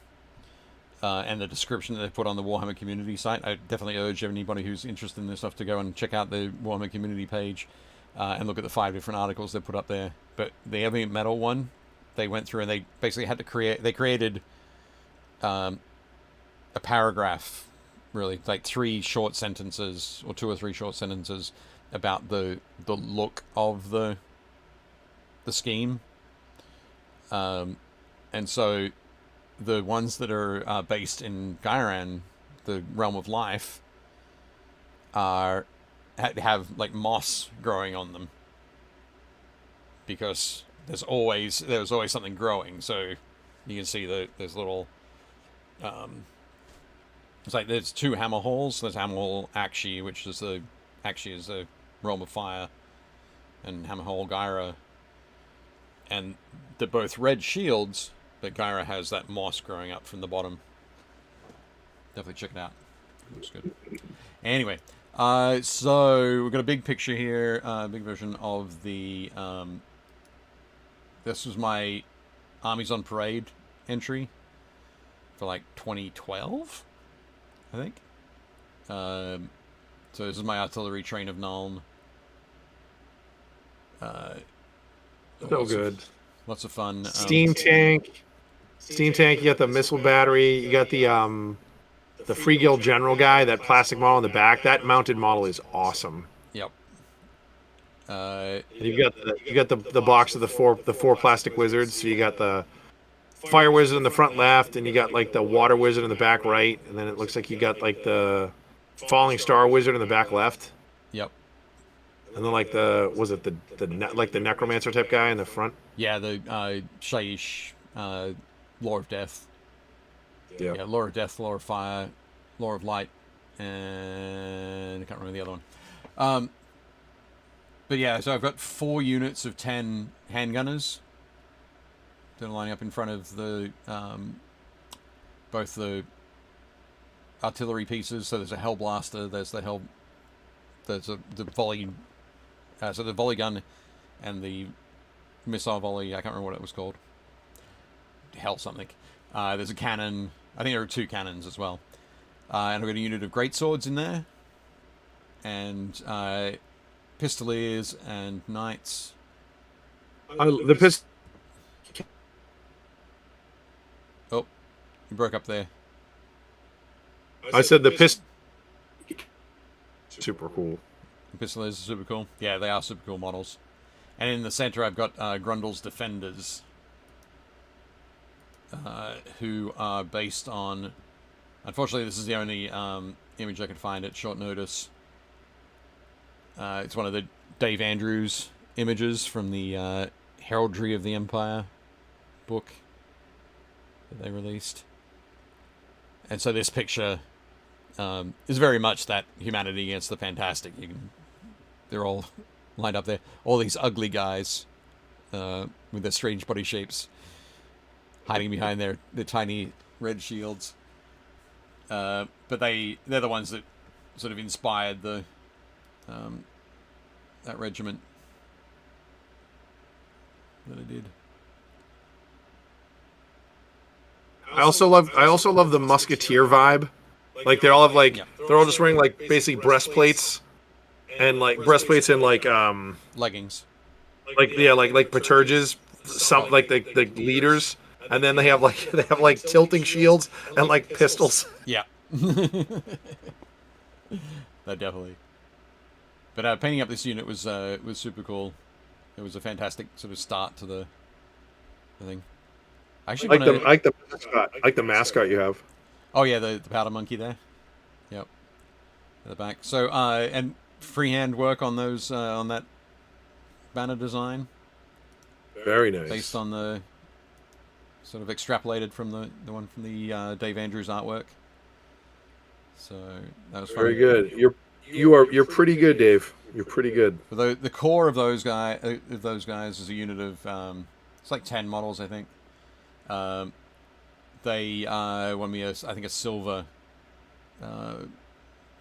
Speaker 2: and the description that they've put on the Warhammer community site. I definitely urge anybody who's interested in this stuff to go and check out the Warhammer community page and look at the 5 different articles they put up there. But the heavy metal one, they went through and they basically had to created a paragraph, really, like 3 short sentences or 2 or 3 short sentences about the look of the scheme. And so the ones that are based in Gairan, the Realm of Life, have like moss growing on them because there's always something growing. So you can see there's little it's like there's 2 hammer halls. There's Hammer Hall Akshi, which is the Realm of Fire, and Hammer Hall Gyra, and they're both red shields, but Gyra has that moss growing up from the bottom. Definitely check it out. Looks good. Anyway, so we've got a big picture here, big version of the. This was my Armies on Parade entry for like 2012, I think. So this is my artillery train of Nuln.
Speaker 3: So good.
Speaker 2: Lots of fun.
Speaker 3: Steam tank. Steam tank. You got the missile battery. You got the Free Guild General guy. That plastic model in the back. That mounted model is awesome.
Speaker 2: Yep.
Speaker 3: And you got the box of the four plastic wizards. So you got the fire wizard in the front left, and you got like the water wizard in the back right, and then it looks like you got like the falling star wizard in the back left.
Speaker 2: Yep.
Speaker 3: And then like the necromancer type guy in the front.
Speaker 2: Yeah, the Shaiish, Lore of Death.
Speaker 3: Yeah.
Speaker 2: Yeah, Lore of Death, Lore of Fire, Lore of Light, and I can't remember the other one. But yeah, so I've got 4 units of 10 handgunners. They're lining up in front of the both the artillery pieces. So there's a Hellblaster, there's the the volley, so the volley gun and the missile volley. I can't remember what it was called. Hell something. There's a cannon. I think there are 2 cannons as well. And I've got a unit of greatswords in there, and pistoliers and knights.
Speaker 3: The pistol.
Speaker 2: Oh, you broke up there.
Speaker 3: I said the pistol. Super cool.
Speaker 2: The pistoliers are super cool. Yeah, they are super cool models. And in the center, I've got Grundle's Defenders, who are based on... Unfortunately, this is the only image I could find at short notice. It's one of the Dave Andrews images from the Heraldry of the Empire book that they released. And so this picture is very much that humanity against the fantastic. They're all lined up there. All these ugly guys with their strange body shapes hiding behind their tiny red shields. But they're the ones that sort of inspired the that regiment that I did.
Speaker 3: I also love the musketeer vibe. Like they all have they're all just wearing like basically breastplates and like
Speaker 2: Leggings.
Speaker 3: like Paterges, some like the leaders, and then they have like tilting shields and like pistols.
Speaker 2: Yeah. That definitely. But painting up this unit was super cool. It was a fantastic sort of start to the thing. I actually
Speaker 3: I like the mascot you have.
Speaker 2: Oh yeah, the powder monkey there. Yep. At the back. So and freehand work on those on that banner design.
Speaker 3: Very nice.
Speaker 2: Based on the sort of extrapolated from the one from the Dave Andrews artwork. So that was fun.
Speaker 3: Very good. You're pretty good, Dave. You're pretty good.
Speaker 2: The core of those guys is a unit of it's like 10 models, I think. They won me I think a silver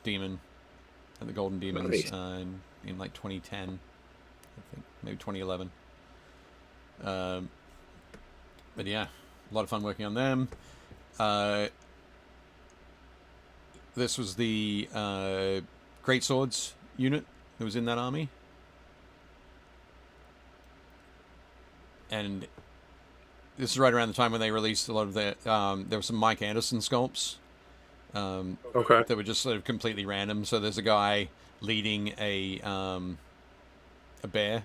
Speaker 2: demon at the Golden Demons
Speaker 3: Nice.
Speaker 2: In like 2010, I think, maybe 2011. But yeah, a lot of fun working on them. This was the Greatswords unit that was in that army. And this is right around the time when they released a lot of their... there were some Mike Anderson sculpts.
Speaker 3: Okay.
Speaker 2: That were just sort of completely random. So there's a guy leading a bear.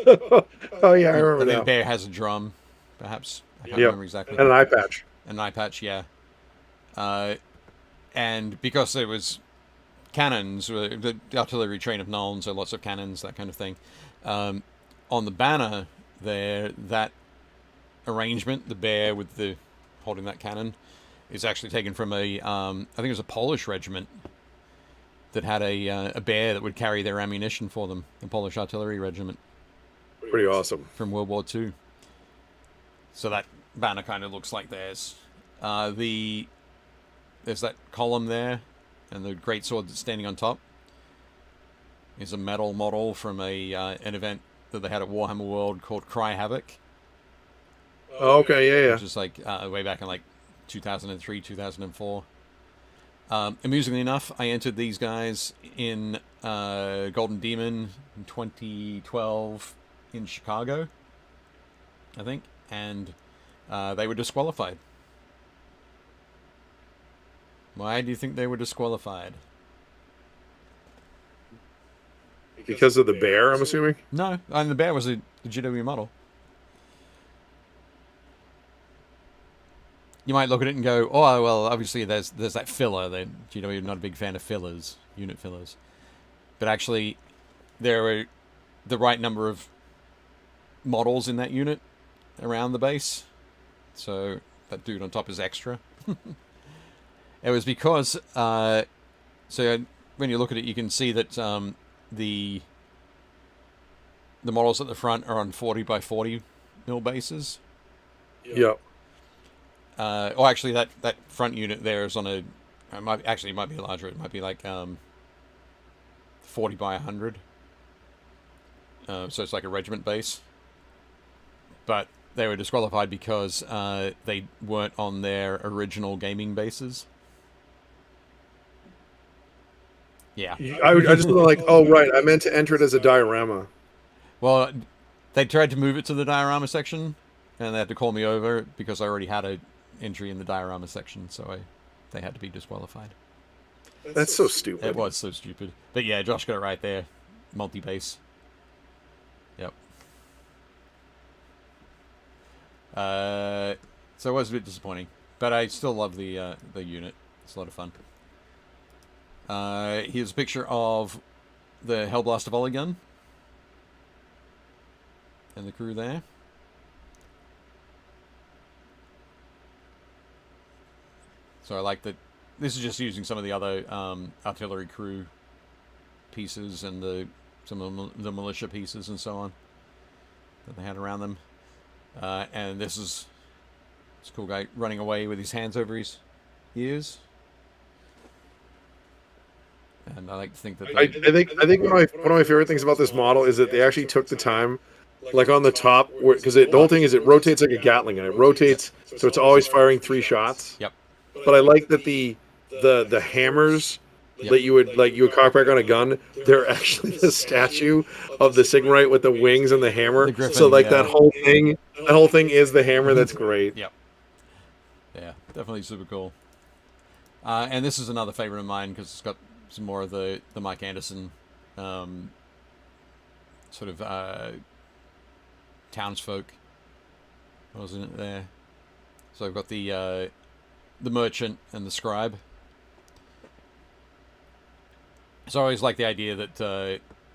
Speaker 3: Oh yeah, I remember
Speaker 2: And then
Speaker 3: now.
Speaker 2: the bear has a drum, perhaps. I can't
Speaker 3: Yep.
Speaker 2: remember exactly.
Speaker 3: And an eye patch.
Speaker 2: An eye patch, yeah. And because there was cannons, the artillery train of Nuln, so lots of cannons, that kind of thing. On the banner there, that arrangement, the bear with the holding that cannon, is actually taken from I think it was a Polish regiment that had a bear that would carry their ammunition for them, the Polish artillery regiment.
Speaker 3: Pretty awesome.
Speaker 2: From World War II. So that banner kind of looks like theirs. There's that column there, and the greatsword that's standing on top is a metal model from an event that they had at Warhammer World called Cry Havoc.
Speaker 3: Oh, okay, yeah.
Speaker 2: Which is like way back in like 2003, 2004. Amusingly enough, I entered these guys in Golden Demon in 2012 in Chicago, I think, and they were disqualified. Why do you think they were disqualified?
Speaker 3: Because of the bear, I'm assuming.
Speaker 2: No, and the bear was a GW model. You might look at it and go, "Oh, well, obviously there's that filler. That GW are not a big fan of fillers, unit fillers." But actually, there are the right number of models in that unit around the base, so that dude on top is extra. It was because, so when you look at it, you can see that the models at the front are on 40 by 40 mil bases.
Speaker 3: Yep.
Speaker 2: Or actually, that front unit there is on a. It might be larger. It might be like 40 by 100. So it's like a regiment base. But they were disqualified because they weren't on their original gaming bases. Yeah.
Speaker 3: I just feel like, oh right, I meant to enter it as a diorama.
Speaker 2: Well, they tried to move it to the diorama section, and they had to call me over because I already had an entry in the diorama section, so they had to be disqualified.
Speaker 3: That's so stupid.
Speaker 2: It was so stupid. But yeah, Josh got it right there. Multi-base. Yep. So it was a bit disappointing, but I still love the unit. It's a lot of fun. Here's a picture of the Hellblaster volley gun and the crew there. So I like that. This is just using some of the other artillery crew pieces and some of the militia pieces and so on that they had around them. And this is a cool guy running away with his hands over his ears. And I like to think that
Speaker 3: I think one of my favorite things about this model is that they actually took the time, like on the top, because the whole thing is it rotates like a Gatling gun. It rotates so it's always firing 3 shots.
Speaker 2: Yep.
Speaker 3: But I like that the hammers that you would cock back on a gun, they're actually the statue of the Sigmarite with the wings and the hammer.
Speaker 2: The Griffin,
Speaker 3: so like
Speaker 2: yeah.
Speaker 3: that whole thing is the hammer. That's great.
Speaker 2: Yep. Yeah, definitely super cool. And this is another favorite of mine because it's got some more of the Mike Anderson sort of townsfolk. Wasn't it there? So I've got the merchant and the scribe. So I always like the idea that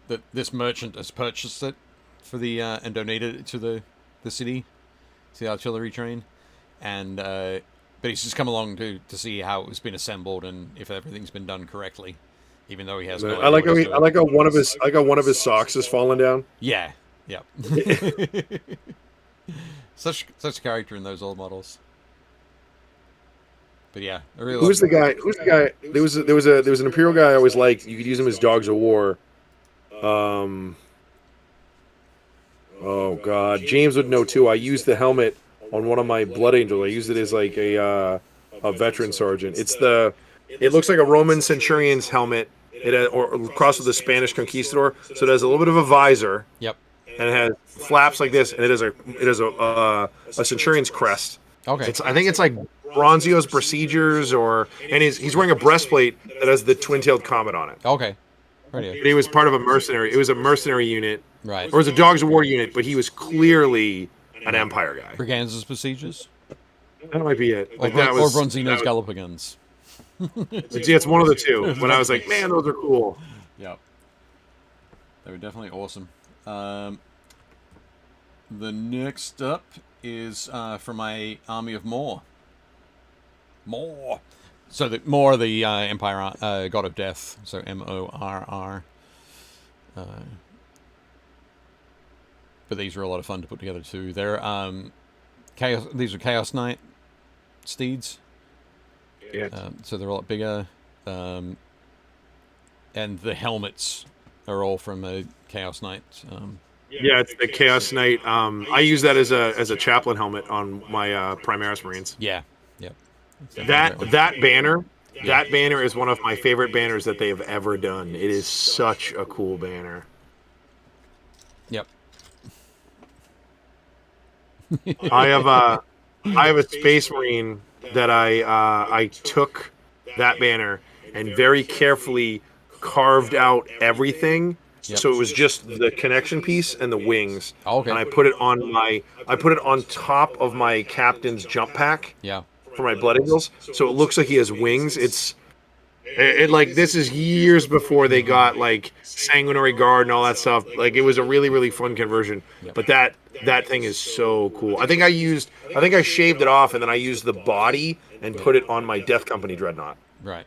Speaker 2: that this merchant has purchased it for the and donated it to the city, to the artillery train, and but he's just come along to see how it's been assembled and if everything's been done correctly, even though he has no idea.
Speaker 3: I like how one of his socks has fallen down.
Speaker 2: Yeah, yeah. such character in those old models. But yeah, I really
Speaker 3: Who's the guy? There was an Imperial guy I always liked. You could use him as Dogs of War. Oh God, James would know too. I used the helmet on one of my Blood Angels. I used it as like a veteran sergeant. It looks like a Roman centurion's helmet. Or crossed with a Spanish conquistador. So it has a little bit of a visor.
Speaker 2: Yep.
Speaker 3: And it has flaps like this, and it is a centurion's crest.
Speaker 2: Okay.
Speaker 3: I think it's like Bronzio's Besiegers, and he's wearing a breastplate that has the twin-tailed comet on it.
Speaker 2: Okay. Right.
Speaker 3: But he was part of a mercenary. It was a mercenary unit,
Speaker 2: Right.
Speaker 3: or it was a Dogs of War unit, but he was clearly an Empire guy.
Speaker 2: Briganza's Besiegers?
Speaker 3: That might be it.
Speaker 2: Or Bronzino's Galapagons.
Speaker 3: It's one of the two. When I was like, man, those are cool.
Speaker 2: Yep. They were definitely awesome. The next up is from my Army of Mor. Mor. So the Empire God of Death. So Morr. But these are a lot of fun to put together too. They're Chaos. These are Chaos Knight steeds.
Speaker 3: Yeah.
Speaker 2: So they're a lot bigger. And the helmets are all from a Chaos Knight.
Speaker 3: Yeah, it's the Chaos Knight. I use that as a chaplain helmet on my Primaris Marines.
Speaker 2: Yeah. Yep.
Speaker 3: That banner That banner is one of my favorite banners that they have ever done. It is such a cool banner.
Speaker 2: Yep.
Speaker 3: I have a Space Marine that I took that banner and very carefully carved out everything.
Speaker 2: Yep.
Speaker 3: So it was just the connection piece and the wings.
Speaker 2: Oh, okay.
Speaker 3: And I put it on top of my captain's jump pack
Speaker 2: Yeah.
Speaker 3: for my Blood Eagles. So it looks like he has wings. It like, this is years before they got like Sanguinary Guard and all that stuff. Like, it was a really, really fun conversion.
Speaker 2: Yep.
Speaker 3: But that thing is so cool. I think I shaved it off and then I used the body and put it on my Death Company Dreadnought.
Speaker 2: Right.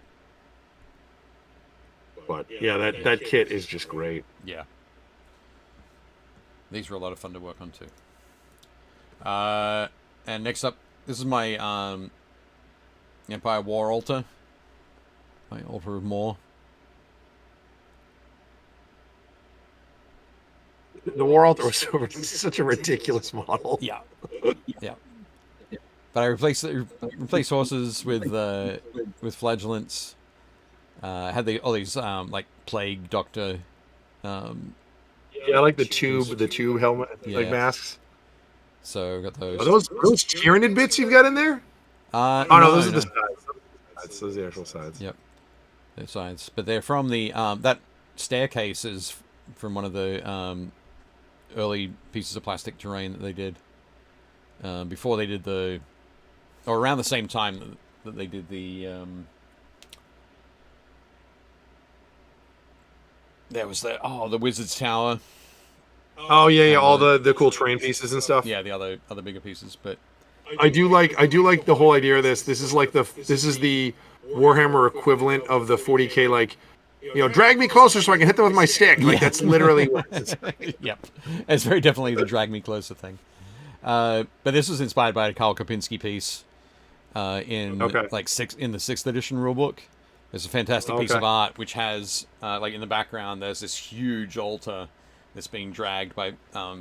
Speaker 3: But yeah, that kit is just great.
Speaker 2: Yeah. These were a lot of fun to work on too. And next up, this is my Empire War altar. My altar of War.
Speaker 3: The War Altar was such a ridiculous model.
Speaker 2: Yeah. Yeah. But I replaced horses with flagellants. I had all these like plague doctor.
Speaker 3: Yeah, I like the tube helmet, like
Speaker 2: Yeah.
Speaker 3: masks.
Speaker 2: So got those.
Speaker 3: Are those Tyranid bits you've got in there? No, those are the sides. Those are the actual sides.
Speaker 2: Yep, they're sides, but they're from the that staircase is from one of the early pieces of plastic terrain that they did before they did or around the same time that they did the. There was the Wizard's Tower.
Speaker 3: Oh yeah, all the cool terrain pieces and stuff.
Speaker 2: Yeah, the other bigger pieces, but
Speaker 3: I do like the whole idea of this. This is the Warhammer equivalent of the 40K, like, drag me closer so I can hit them with my stick. Like, that's literally what it's like.
Speaker 2: Yep, it's very definitely the drag me closer thing. But this was inspired by a Karl Kopinski piece in the 6th edition rulebook. There's a fantastic piece of art which has like in the background there's this huge altar that's being dragged by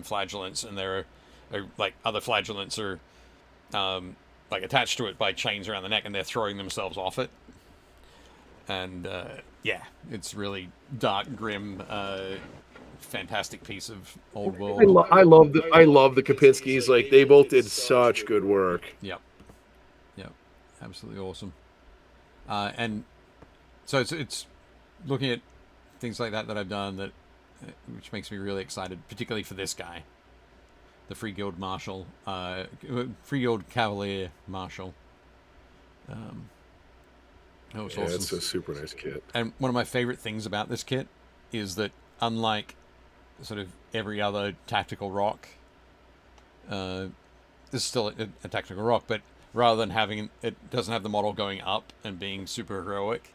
Speaker 2: flagellants, and there are like other flagellants are like attached to it by chains around the neck, and they're throwing themselves off it. And yeah, it's really dark, grim, fantastic piece of old world.
Speaker 3: I love the Kopinskis. Like, they both did such good work.
Speaker 2: Yep, absolutely awesome. And so it's looking at things like that I've done which makes me really excited, particularly for this guy, the Free Guild Marshal, Free Guild Cavalier Marshal. That was awesome.
Speaker 3: It's a super nice kit.
Speaker 2: And one of my favorite things about this kit is that, unlike sort of every other tactical rock, this is still a tactical rock, but rather than having it doesn't have the model going up and being super heroic,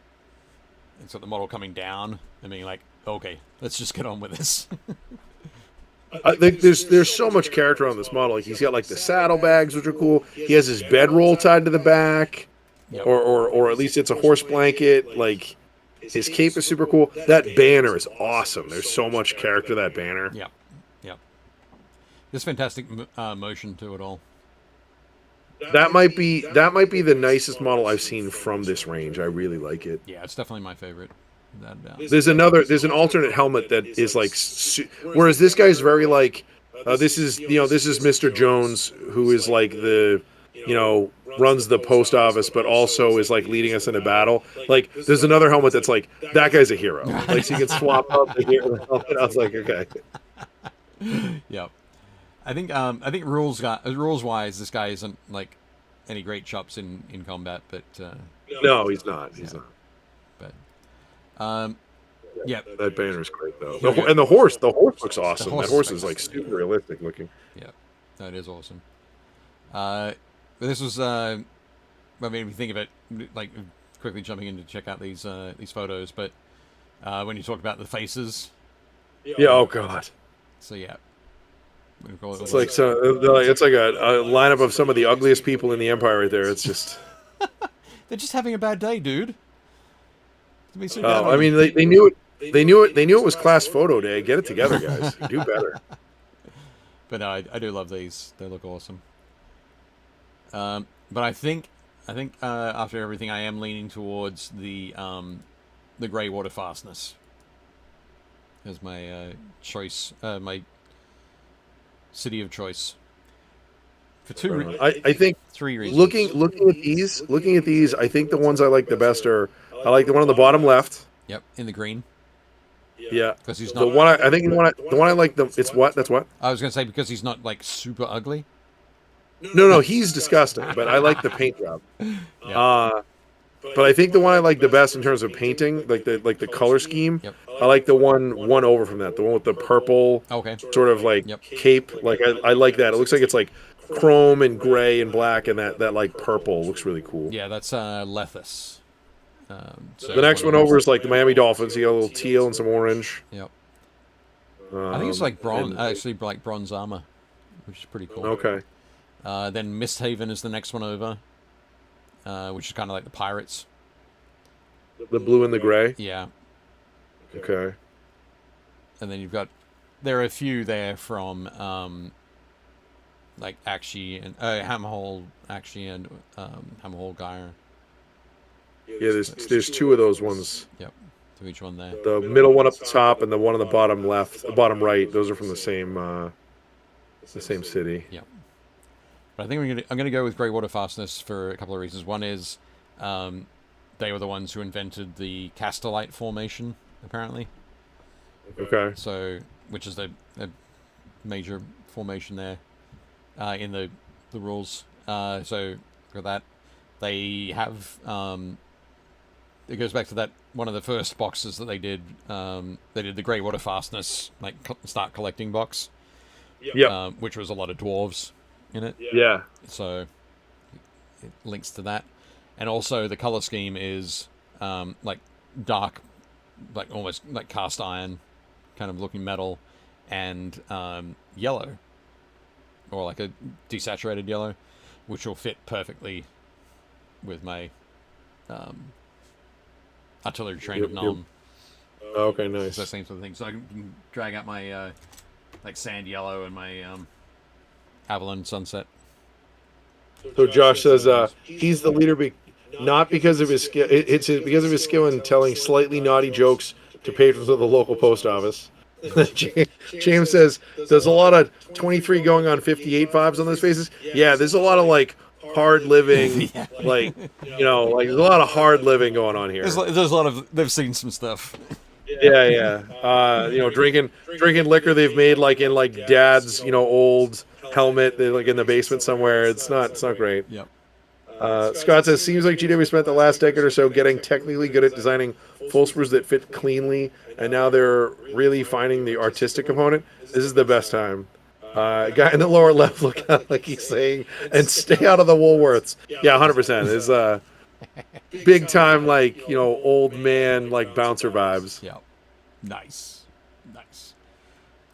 Speaker 2: it's got the model coming down and being like, okay, let's just get on with this.
Speaker 3: I think there's so much character on this model. Like, he's got like the saddlebags, which are cool. He has his bedroll tied to the back,
Speaker 2: Yep.
Speaker 3: or at least it's a horse blanket. Like, his cape is super cool. That banner is awesome. There's so much character to that banner.
Speaker 2: Yep. There's fantastic motion to it all.
Speaker 3: That might be the nicest model I've seen from this range. I really like it.
Speaker 2: Yeah, it's definitely my favorite.
Speaker 3: There's an alternate helmet that is like, whereas this guy's very like, this is Mr. Jones, who is like the, runs the post office, but also is like leading us in a battle. Like, there's another helmet that's like, that guy's a hero. Like, so you can swap up the hero helmet. I was like, okay.
Speaker 2: Yep. I think rules wise, this guy isn't like any great chops in combat, but
Speaker 3: no, he's not. He's not.
Speaker 2: But yeah,
Speaker 3: that banner is great though. And the horse looks awesome. That horse is like super realistic looking.
Speaker 2: Yeah, that is awesome. But this was what made me think of it, like quickly jumping in to check out these photos. But when you talk about the faces,
Speaker 3: yeah, oh god.
Speaker 2: So yeah.
Speaker 3: It's like a lineup of some of the ugliest people in the Empire right there. It's just
Speaker 2: they're just having a bad day, dude.
Speaker 3: I mean, they knew it. They knew it was class photo day. Get it together, guys. Do better.
Speaker 2: But no, I do love these. They look awesome. But I think I think after everything, I am leaning towards the grey water fastness as my choice, my city of choice. For
Speaker 3: I think
Speaker 2: three reasons.
Speaker 3: looking at these, I think the ones I like the best are I like the one on the bottom left.
Speaker 2: Yep, in the green.
Speaker 3: Yeah,
Speaker 2: because he's
Speaker 3: the
Speaker 2: not.
Speaker 3: one I think the one I like it's what that's what.
Speaker 2: I was going to say because he's not like super ugly.
Speaker 3: No, he's disgusting, but I like the paint job.
Speaker 2: Yeah.
Speaker 3: But I think the one I like the best in terms of painting, like the color scheme,
Speaker 2: Yep.
Speaker 3: I like the one over from that, the one with the purple
Speaker 2: Okay.
Speaker 3: sort of like
Speaker 2: Yep.
Speaker 3: cape. Like I like that. It looks like it's like chrome and gray and black, and that like purple looks really cool.
Speaker 2: Yeah, that's Lethus.
Speaker 3: The next one over is like the Miami Dolphins. You got a little teal and some orange.
Speaker 2: Yep. I think it's like bronze,
Speaker 3: and-
Speaker 2: actually like bronze armor, which is pretty cool.
Speaker 3: Okay.
Speaker 2: Then Misthaven is the next one over, which is kind of like the pirates.
Speaker 3: The blue and the gray.
Speaker 2: Yeah.
Speaker 3: Okay.
Speaker 2: And then there are a few there from like Akshi and Hammerhall Akshi and Hammerhall Geyer.
Speaker 3: Yeah, there's two of those ones.
Speaker 2: Yep. To each one there.
Speaker 3: The middle one up the top and the one on the bottom left, the bottom right. Those are from the same city.
Speaker 2: Yep. But I think I'm gonna go with Greywater Fastness for a couple of reasons. One is they were the ones who invented the Castellite formation, apparently.
Speaker 3: Okay.
Speaker 2: So, which is a major formation there in the rules. So for that, they have it goes back to that one of the first boxes that they did. They did the Greywater Fastness start collecting box.
Speaker 3: Yeah.
Speaker 2: Which was a lot of dwarves in it.
Speaker 3: Yeah.
Speaker 2: So it links to that, and also the color scheme is like dark, like almost like cast iron, kind of looking metal, and yellow, or like a desaturated yellow, which will fit perfectly with my artillery train of Nuln.
Speaker 3: Okay, nice.
Speaker 2: That same sort of thing. So I can drag out my like sand yellow and my Avalon sunset.
Speaker 3: So Josh says he's the leader not because of his skill. Because of his skill in telling slightly naughty jokes to patrons of the local post office. James says there's a lot of 23 going on 58 vibes on those faces. Yeah, there's a lot of like hard living, like like there's a lot of hard living going on here.
Speaker 2: There's a lot of they've seen some stuff.
Speaker 3: Yeah. Drinking liquor they've made like in like dad's old helmet, like in the basement somewhere. It's not great.
Speaker 2: Yep.
Speaker 3: Scott says seems like GW spent the last decade or so getting technically good at designing full sprues that fit cleanly, and now they're really finding the artistic component. This is the best time. Guy in the lower left look like he's saying, and stay out of the Woolworths. Yeah, 100%. It's big time, like old man, like bouncer vibes.
Speaker 2: Yeah, nice.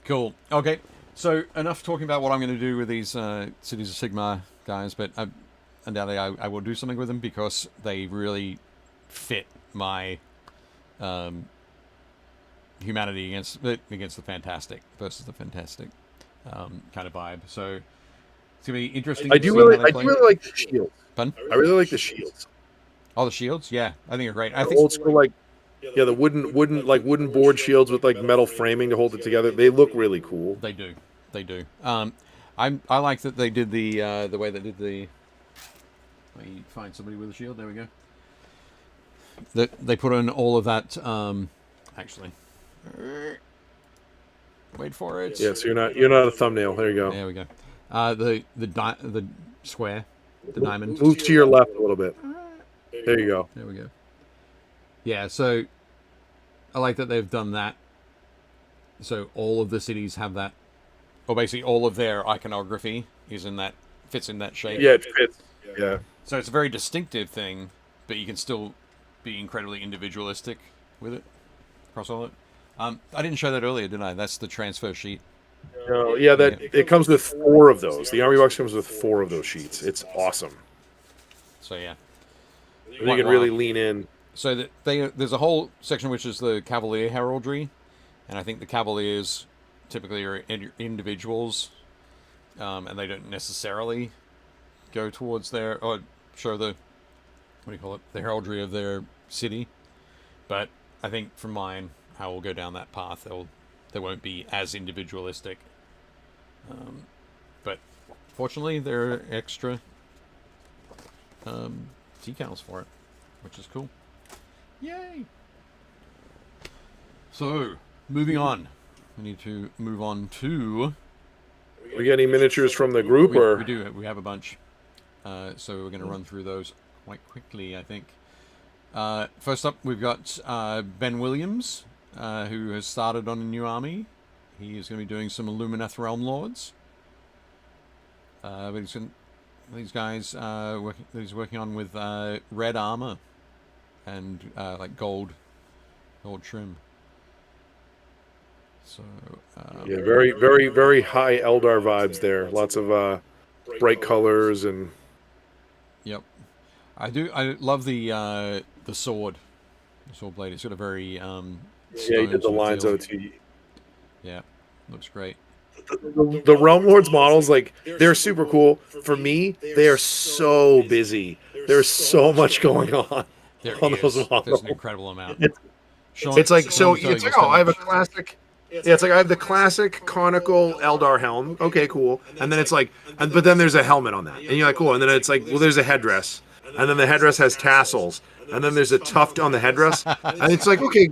Speaker 2: Cool. Okay, so enough talking about what I'm going to do with these Cities of Sigmar guys, but undoubtedly I will do something with them because they really fit my humanity against the fantastic versus the fantastic kind of vibe. So it's gonna be interesting.
Speaker 3: I do really like the shields.
Speaker 2: Fun.
Speaker 3: I really like the shields.
Speaker 2: Oh, the shields, yeah, I think are great. I
Speaker 3: The
Speaker 2: think
Speaker 3: old school the wooden board shields with like metal framing to hold it together. They look really cool.
Speaker 2: they do. I like that they did the way they did the. Let me find somebody with a shield. There we go. That they put in all of that. Actually, wait for it.
Speaker 3: Yeah, so you're not a thumbnail. There you go.
Speaker 2: There we go. The square, the diamond.
Speaker 3: Move to your left a little bit. There you go.
Speaker 2: There we go. Yeah, so I like that they've done that. So all of the cities have that, or basically all of their iconography fits in that shape.
Speaker 3: Yeah, it fits. Yeah.
Speaker 2: So it's a very distinctive thing, but you can still be incredibly individualistic with it across all of it. I didn't show that earlier, did I? That's the transfer sheet.
Speaker 3: No, yeah, it comes with 4 of those. The Army Box comes with 4 of those sheets. It's awesome.
Speaker 2: So yeah,
Speaker 3: You can really lean in.
Speaker 2: So there's a whole section which is the Cavalier heraldry, and I think the Cavaliers typically are individuals, and they don't necessarily go towards or show the what do you call it? The heraldry of their city. But I think from mine, how we'll go down that path, they won't be as individualistic. But fortunately, there are extra decals for it, which is cool. Yay! So, moving on. We need to move on to...
Speaker 3: We get any miniatures from the group, or
Speaker 2: We do. We have a bunch. So we're going to run through those quite quickly, I think. First up, we've got Ben Williams, who has started on a new army. He is going to be doing some Illuminath Realm Lords. But these guys he's working on with red armor and like gold trim. So
Speaker 3: yeah, very, very, very high Eldar vibes there. Lots of bright colors and.
Speaker 2: Yep, I love the sword, blade. It's got a very
Speaker 3: yeah, he did the lines of it too.
Speaker 2: Yeah, looks great.
Speaker 3: The Realm Lords models, like, they're super cool. For me, they are so busy. There's so much going on.
Speaker 2: There's an incredible amount.
Speaker 3: It's like, so it's like, oh, I have a classic. Yeah, it's like I have the classic conical Eldar helm. Okay, cool. And then it's like, but then there's a helmet on that, and you're like, cool. And then it's like, well, there's a headdress, and then the headdress has tassels, and then there's a tuft on the headdress, and it's like, okay,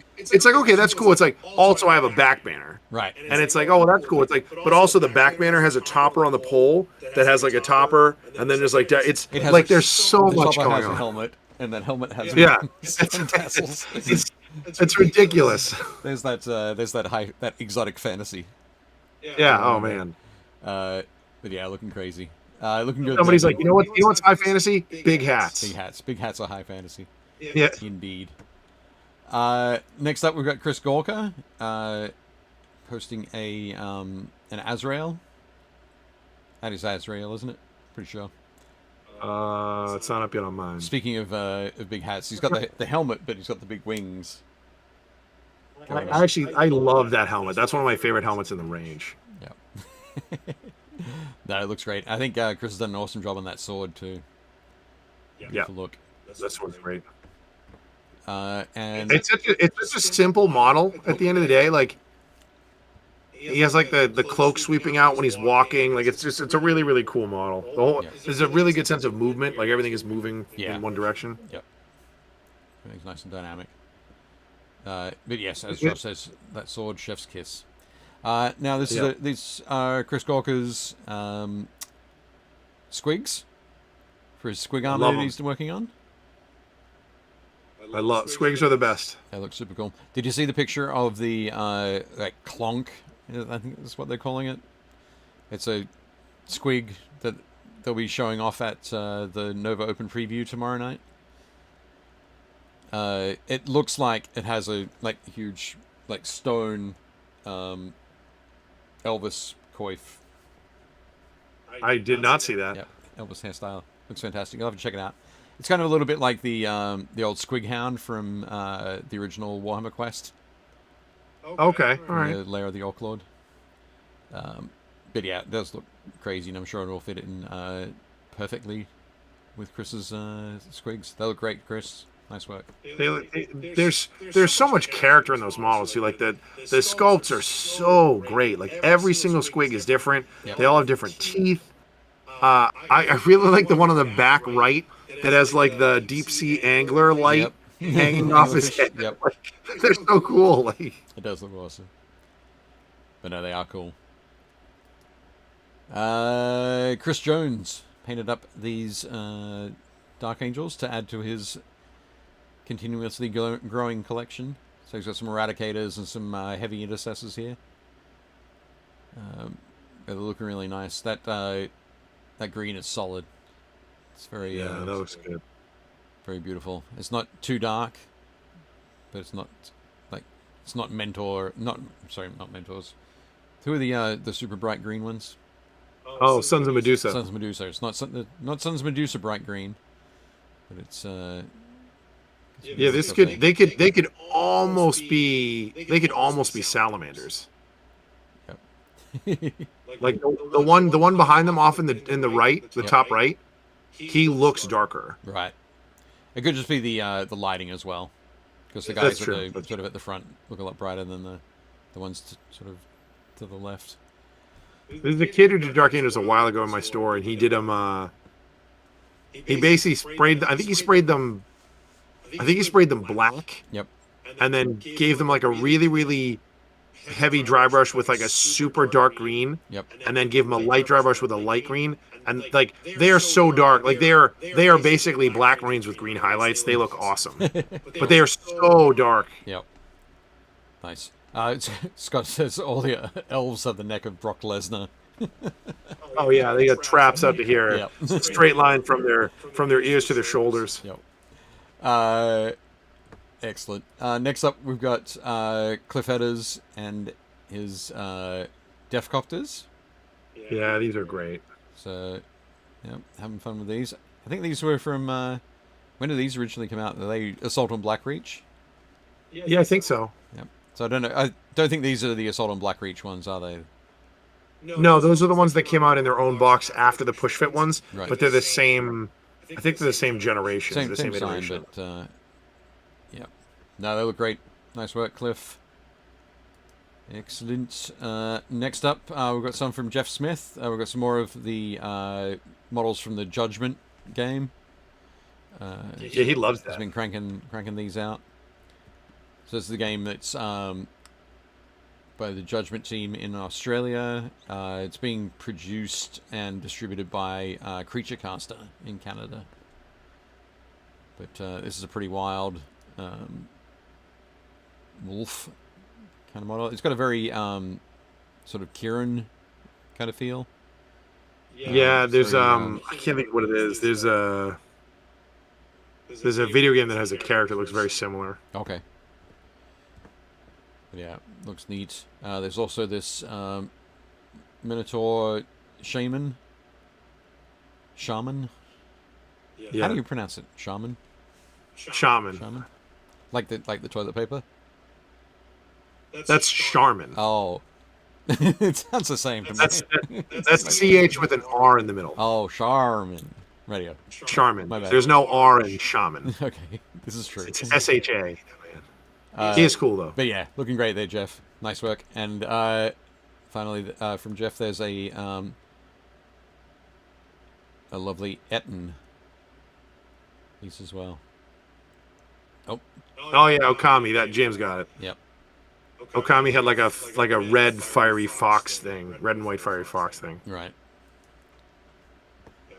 Speaker 3: that's cool. It's like, also I have a back banner,
Speaker 2: right?
Speaker 3: And it's like, oh, well, that's cool. It's like, but also the back banner has a topper on the pole that has like a topper, and then there's like, it's like there's so much going on.
Speaker 2: A helmet, and that helmet has tassels.
Speaker 3: It's ridiculous.
Speaker 2: There's that exotic fantasy.
Speaker 3: Yeah. Oh man.
Speaker 2: But yeah, looking crazy. Looking good.
Speaker 3: Somebody's like, you know what's high fantasy? Big hats.
Speaker 2: Big hats are high fantasy.
Speaker 3: Yeah.
Speaker 2: Indeed. Next up, we've got Chris Gorka, posting an Azrael. That is Azrael, isn't it? Pretty sure.
Speaker 3: It's not up yet on mine.
Speaker 2: Speaking of big hats, he's got the helmet, but he's got the big wings.
Speaker 3: I love that helmet. That's one of my favorite helmets in the range.
Speaker 2: Yeah. No, it looks great. I think Chris has done an awesome job on that sword too.
Speaker 3: Yeah.
Speaker 2: Look.
Speaker 3: That sword's great.
Speaker 2: And
Speaker 3: it's just a simple model at the end of the day. Like, he has like the cloak sweeping out when he's walking. Like, it's a really, really cool model. There's a really good sense of movement. Like, everything is moving in one direction.
Speaker 2: Yep. Everything's nice and dynamic. But yes, as Josh says, that sword, chef's kiss. Now this is Chris Gorka's squigs for his squig armor that he's working on.
Speaker 3: I love squigs are the best.
Speaker 2: They look super cool. Did you see the picture of the like clonk? I think that's what they're calling it. It's a squig that they'll be showing off at the Nova Open Preview tomorrow night. It looks like it has a huge stone Elvis coif.
Speaker 3: I did not see that.
Speaker 2: Yeah, Elvis hairstyle. Looks fantastic. You'll have to check it out. It's kind of a little bit like the old Squig Hound from the original Warhammer Quest.
Speaker 3: Okay, all right.
Speaker 2: The Lair of the Orc Lord. But yeah, it does look crazy, and I'm sure it will fit in perfectly with Chris's squigs. They look great, Chris. Nice work.
Speaker 3: There's so much character in those models too. Like the sculpts are so great. Like every single squig is different. Yep. They all have different teeth. I really like the one on the back right that has like the deep sea angler light hanging off his head.
Speaker 2: Yep.
Speaker 3: Like, they're so cool. Like,
Speaker 2: it does look awesome. But no, they are cool. Chris Jones painted up these Dark Angels to add to his continuously growing collection. So he's got some Eradicators and some heavy Intercessors here. They're looking really nice. That green is solid. It's very
Speaker 3: that looks good.
Speaker 2: Very beautiful. It's not too dark, but it's not Mentor. Not Mentors. Who are the super bright green ones?
Speaker 3: Oh, Sons of Medusa.
Speaker 2: Sons of Medusa. It's not Sons of Medusa bright green, but it's.
Speaker 3: Yeah, this could they could almost be salamanders.
Speaker 2: Yep.
Speaker 3: Like the one behind them off in the right, the top right, he looks darker.
Speaker 2: Right. It could just be the lighting as well, because the
Speaker 3: That's
Speaker 2: guys
Speaker 3: true.
Speaker 2: sort of at the front look a lot brighter than the ones sort of to the left.
Speaker 3: There's a kid who did Dark Angels a while ago in my store, and he did them. He basically sprayed. I think he sprayed them. I think he sprayed them black,
Speaker 2: Yep.
Speaker 3: and then gave them like a really, really heavy dry brush with like a super dark green,
Speaker 2: Yep.
Speaker 3: and then gave them a light dry brush with a light green, and like they are so dark, like they are basically black marines with green highlights. They look awesome, but they are so dark.
Speaker 2: Yep. Nice. Scott says all the elves have the neck of Brock Lesnar.
Speaker 3: Oh yeah, they got traps up to here,
Speaker 2: Yep.
Speaker 3: straight line from their ears to their shoulders.
Speaker 2: Yep. Excellent. Next up, we've got Cliff Headers and his Defcopters.
Speaker 3: Yeah, these are great.
Speaker 2: So, yeah, having fun with these. I think these were from when did these originally come out? Are they Assault on Blackreach?
Speaker 3: Yeah, I think so.
Speaker 2: Yep. So I don't know. I don't think these are the Assault on Blackreach ones, are they?
Speaker 3: No, those are the ones that came out in their own box after the push fit ones,
Speaker 2: Right.
Speaker 3: but they're the same. I think they're the same generation,
Speaker 2: Same
Speaker 3: the same
Speaker 2: sign,
Speaker 3: iteration.
Speaker 2: but yeah. No, they look great. Nice work, Cliff. Excellent. Next up, we've got some from Jeff Smith. We've got some more of the models from the Judgment game.
Speaker 3: Yeah, he loves
Speaker 2: He's
Speaker 3: that.
Speaker 2: been cranking these out. So this is the game that's by the Judgment team in Australia. It's being produced and distributed by Creature Caster in Canada. But this is a pretty wild wolf kind of model. It's got a very sort of Kieran kind of feel.
Speaker 3: Yeah, there's
Speaker 2: very,
Speaker 3: I can't think of what it is. There's a video game that has a character that looks very similar.
Speaker 2: Okay. But yeah, looks neat. There's also this Minotaur Shaman.
Speaker 3: Yeah.
Speaker 2: How do you pronounce it? Shaman?
Speaker 3: Shaman.
Speaker 2: Like the toilet paper?
Speaker 3: That's Charmin.
Speaker 2: Oh. It sounds the same to me.
Speaker 3: That's CH with an R in the middle.
Speaker 2: Oh, Charmin. Radio.
Speaker 3: Charmin.
Speaker 2: My bad.
Speaker 3: There's no R in Shaman.
Speaker 2: Okay, this is true.
Speaker 3: It's SHA. He is cool though.
Speaker 2: But yeah, looking great there, Jeff. Nice work. And finally, from Jeff, there's a lovely Etten piece as well. Oh,
Speaker 3: Oh yeah, Okami. That James got it.
Speaker 2: yep.
Speaker 3: Okami had like a red fiery fox thing, red and white fiery fox thing.
Speaker 2: Right.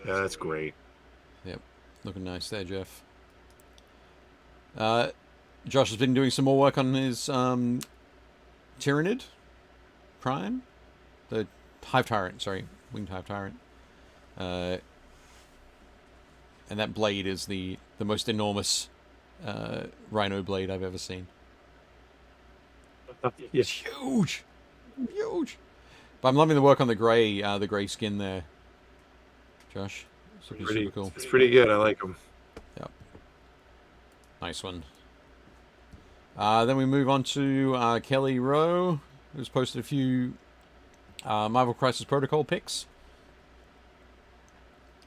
Speaker 3: Yeah, that's great.
Speaker 2: Yep. Looking nice there, Jeff. Josh has been doing some more work on his Tyrannid Prime, the Hive Tyrant. Sorry, Winged Hive Tyrant. And that blade is the most enormous rhino blade I've ever seen.
Speaker 3: Yeah.
Speaker 2: It's huge, huge. But I'm loving the work on the gray skin there, Josh. It's looking super cool.
Speaker 3: It's pretty good. I like them.
Speaker 2: Yep. Nice one. Then we move on to Kelly Rowe, who's posted a few Marvel Crisis Protocol pics.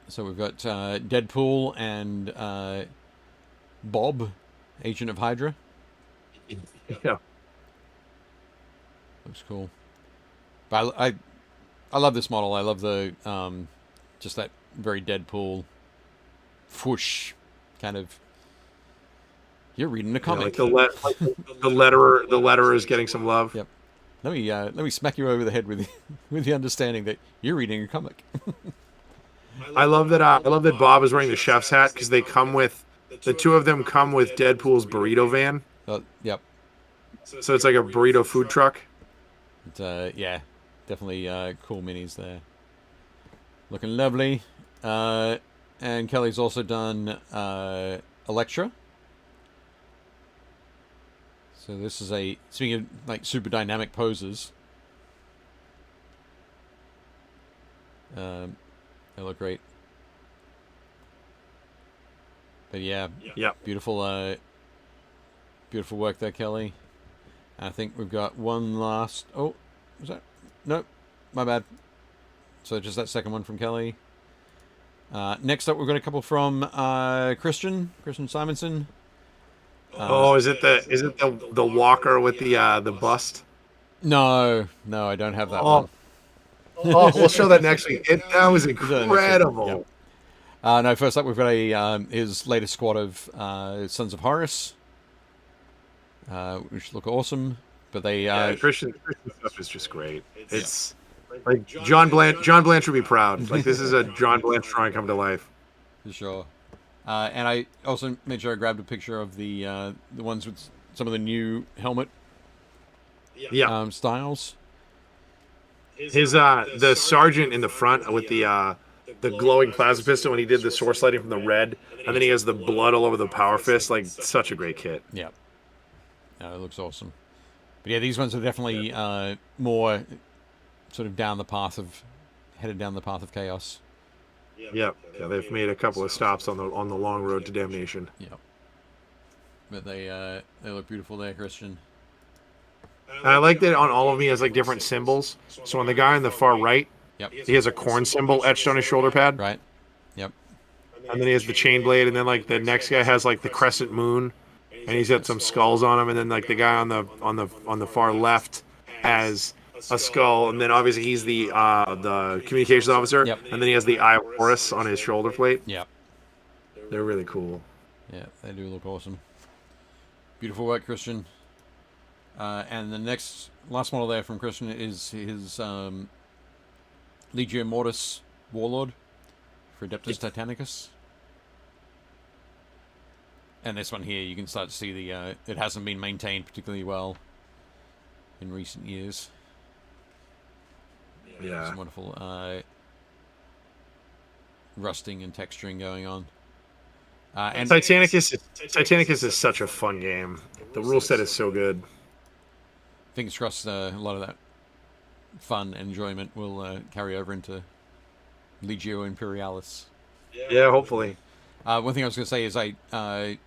Speaker 2: So we've got Deadpool and Bob, Agent of Hydra.
Speaker 3: Yeah.
Speaker 2: Looks cool. But I love this model. I love the just that very Deadpool whoosh kind of. You're reading a comic.
Speaker 3: Yeah, like the letterer is getting some love.
Speaker 2: Yep. Let me smack you over the head with with the understanding that you're reading a comic.
Speaker 3: I love that Bob is wearing the chef's hat because they come with the two of them come with Deadpool's burrito van.
Speaker 2: Yep.
Speaker 3: So it's like a burrito food truck.
Speaker 2: But, yeah, definitely cool minis there. Looking lovely. And Kelly's also done Electra. So this is speaking of like super dynamic poses. They look great. But yeah, beautiful beautiful work there, Kelly. I think we've got one last. Oh, was that? Nope, my bad. So just that second one from Kelly. Next up, we've got a couple from Christian Simonson.
Speaker 3: Is it the walker with the bust?
Speaker 2: No, I don't have that
Speaker 3: Oh,
Speaker 2: one.
Speaker 3: we'll show that next week. That was
Speaker 2: We'll show that next week.
Speaker 3: incredible.
Speaker 2: Yep. No, first up we've got his latest squad of Sons of Horus, which look awesome. But they
Speaker 3: Christian stuff is just great. It's like John Blanche would be proud. Like this is a John Blanche drawing come to life.
Speaker 2: For sure. And I also made sure I grabbed a picture of the ones with some of the new helmet styles.
Speaker 3: His the sergeant in the front with the glowing plasma pistol when he did the sword sliding from the red, and then he has the blood all over the power fist. Like such a great kit.
Speaker 2: Yeah. It looks awesome. But yeah, these ones are definitely more sort of headed down the path of chaos.
Speaker 3: Yeah, they've made a couple of stops on the long road to damnation.
Speaker 2: Yep. But they look beautiful there, Christian.
Speaker 3: And I like that on all of them he has like different symbols. So on the guy on the far right, he has a corn symbol etched on his shoulder pad.
Speaker 2: Right. Yep.
Speaker 3: And then he has the chain blade, and then like the next guy has like the crescent moon, and he's got some skulls on him, and then like the guy on the far left has a skull, and then obviously he's the communications officer, and then he has the Eye of Horus on his shoulder plate.
Speaker 2: Yep.
Speaker 3: They're really cool.
Speaker 2: Yeah, they do look awesome. Beautiful work, Christian. And the last model there from Christian is his Legio Mortis Warlord for Adeptus Titanicus. And this one here, you can start to see it hasn't been maintained particularly well in recent years.
Speaker 3: Yeah.
Speaker 2: Some wonderful rusting and texturing going on. And
Speaker 3: Titanicus is such a fun game. The rule set is so good.
Speaker 2: Fingers crossed a lot of that fun and enjoyment will carry over into Legio Imperialis.
Speaker 3: Yeah, hopefully.
Speaker 2: One thing I was going to say is I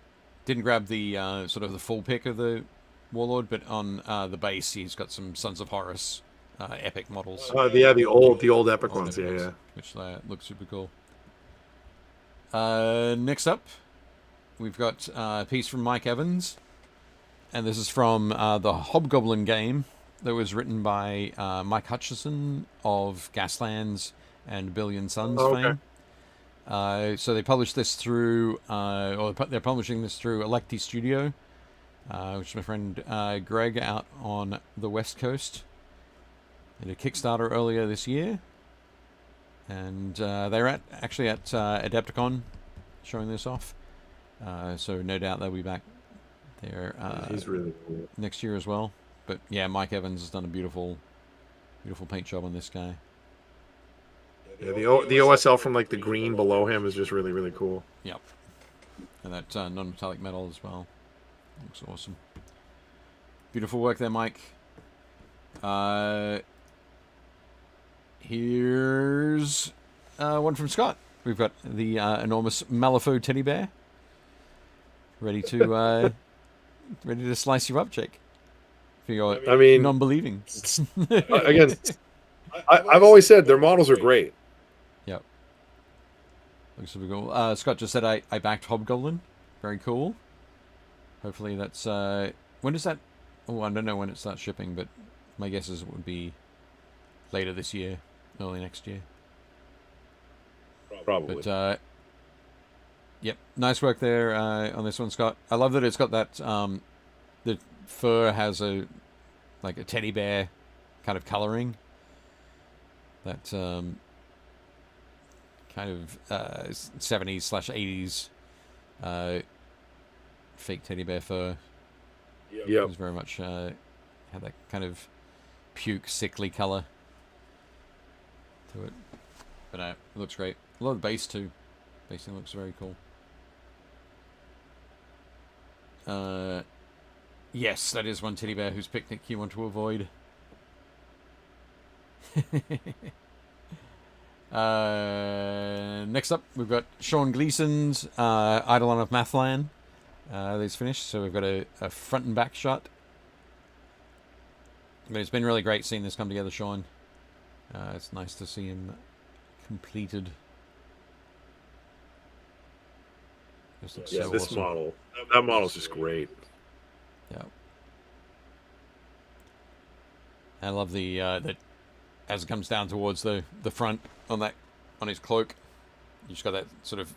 Speaker 2: didn't grab the sort of the full pick of the Warlord, but on the base he's got some Sons of Horus epic models.
Speaker 3: The old epic ones. Yeah.
Speaker 2: Which look super cool. Next up, we've got a piece from Mike Evans, and this is from the Hobgoblin game that was written by Mike Hutchison of Gaslands and Billion Suns fame. So they published this through, or they're publishing this through Electi Studio, which is my friend Greg out on the West Coast. They did a Kickstarter earlier this year, and they're actually at Adepticon showing this off. So no doubt they'll be back there
Speaker 3: He's really cool.
Speaker 2: next year as well. But yeah, Mike Evans has done a beautiful paint job on this guy.
Speaker 3: Yeah, the OSL from like the green below him is just really, really cool.
Speaker 2: Yep. And that non-metallic metal as well. Looks awesome. Beautiful work there, Mike. Here's one from Scott. We've got the enormous Malifaux teddy bear. Ready to slice you up, Jake. For your non-believing.
Speaker 3: Again, I've always said their models are great.
Speaker 2: Yep. Looks super cool. Scott just said I backed Hobgoblin. Very cool. Hopefully that's when does that? Oh, I don't know when it starts shipping, but my guess is it would be later this year, early next year.
Speaker 3: Probably.
Speaker 2: But yep, nice work there on this one, Scott. I love that it's got that the fur has a teddy bear kind of coloring. That kind of 70s/80s fake teddy bear fur.
Speaker 3: Yep.
Speaker 2: It was very much had that kind of puke, sickly color to it. But it looks great. I love the base too. Basing looks very cool. Yes, that is one teddy bear whose picnic you want to avoid. Next up, we've got Sean Gleason's Eidolon of Mathlan. That's finished, so we've got a front and back shot. But it's been really great seeing this come together, Sean. It's nice to see him completed. Just looks
Speaker 3: Yeah,
Speaker 2: so
Speaker 3: this
Speaker 2: awesome.
Speaker 3: model, that model's just great.
Speaker 2: Yeah. I love the that as it comes down towards the front on his cloak, you just got that sort of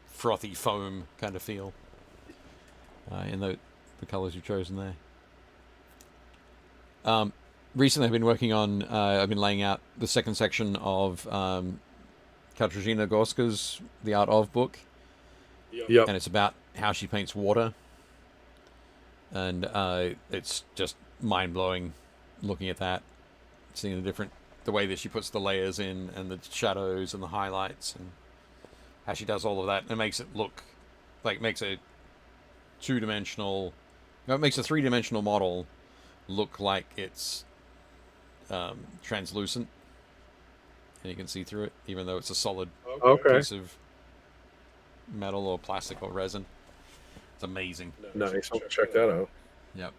Speaker 2: frothy foam kind of feel in the colors you've chosen there. Recently, I've been working on. I've been laying out the second section of Katarzyna Gorska's The Art of book,
Speaker 3: Yep.
Speaker 2: and it's about how she paints water, and it's just mind blowing looking at that, seeing the way that she puts the layers in and the shadows and the highlights and how she does all of that. It makes it look like makes a two-dimensional. No, it makes a three-dimensional model look like it's translucent, and you can see through it, even though it's a solid piece of metal or plastic or resin. It's amazing.
Speaker 3: Nice. I'll check that out.
Speaker 2: Yep.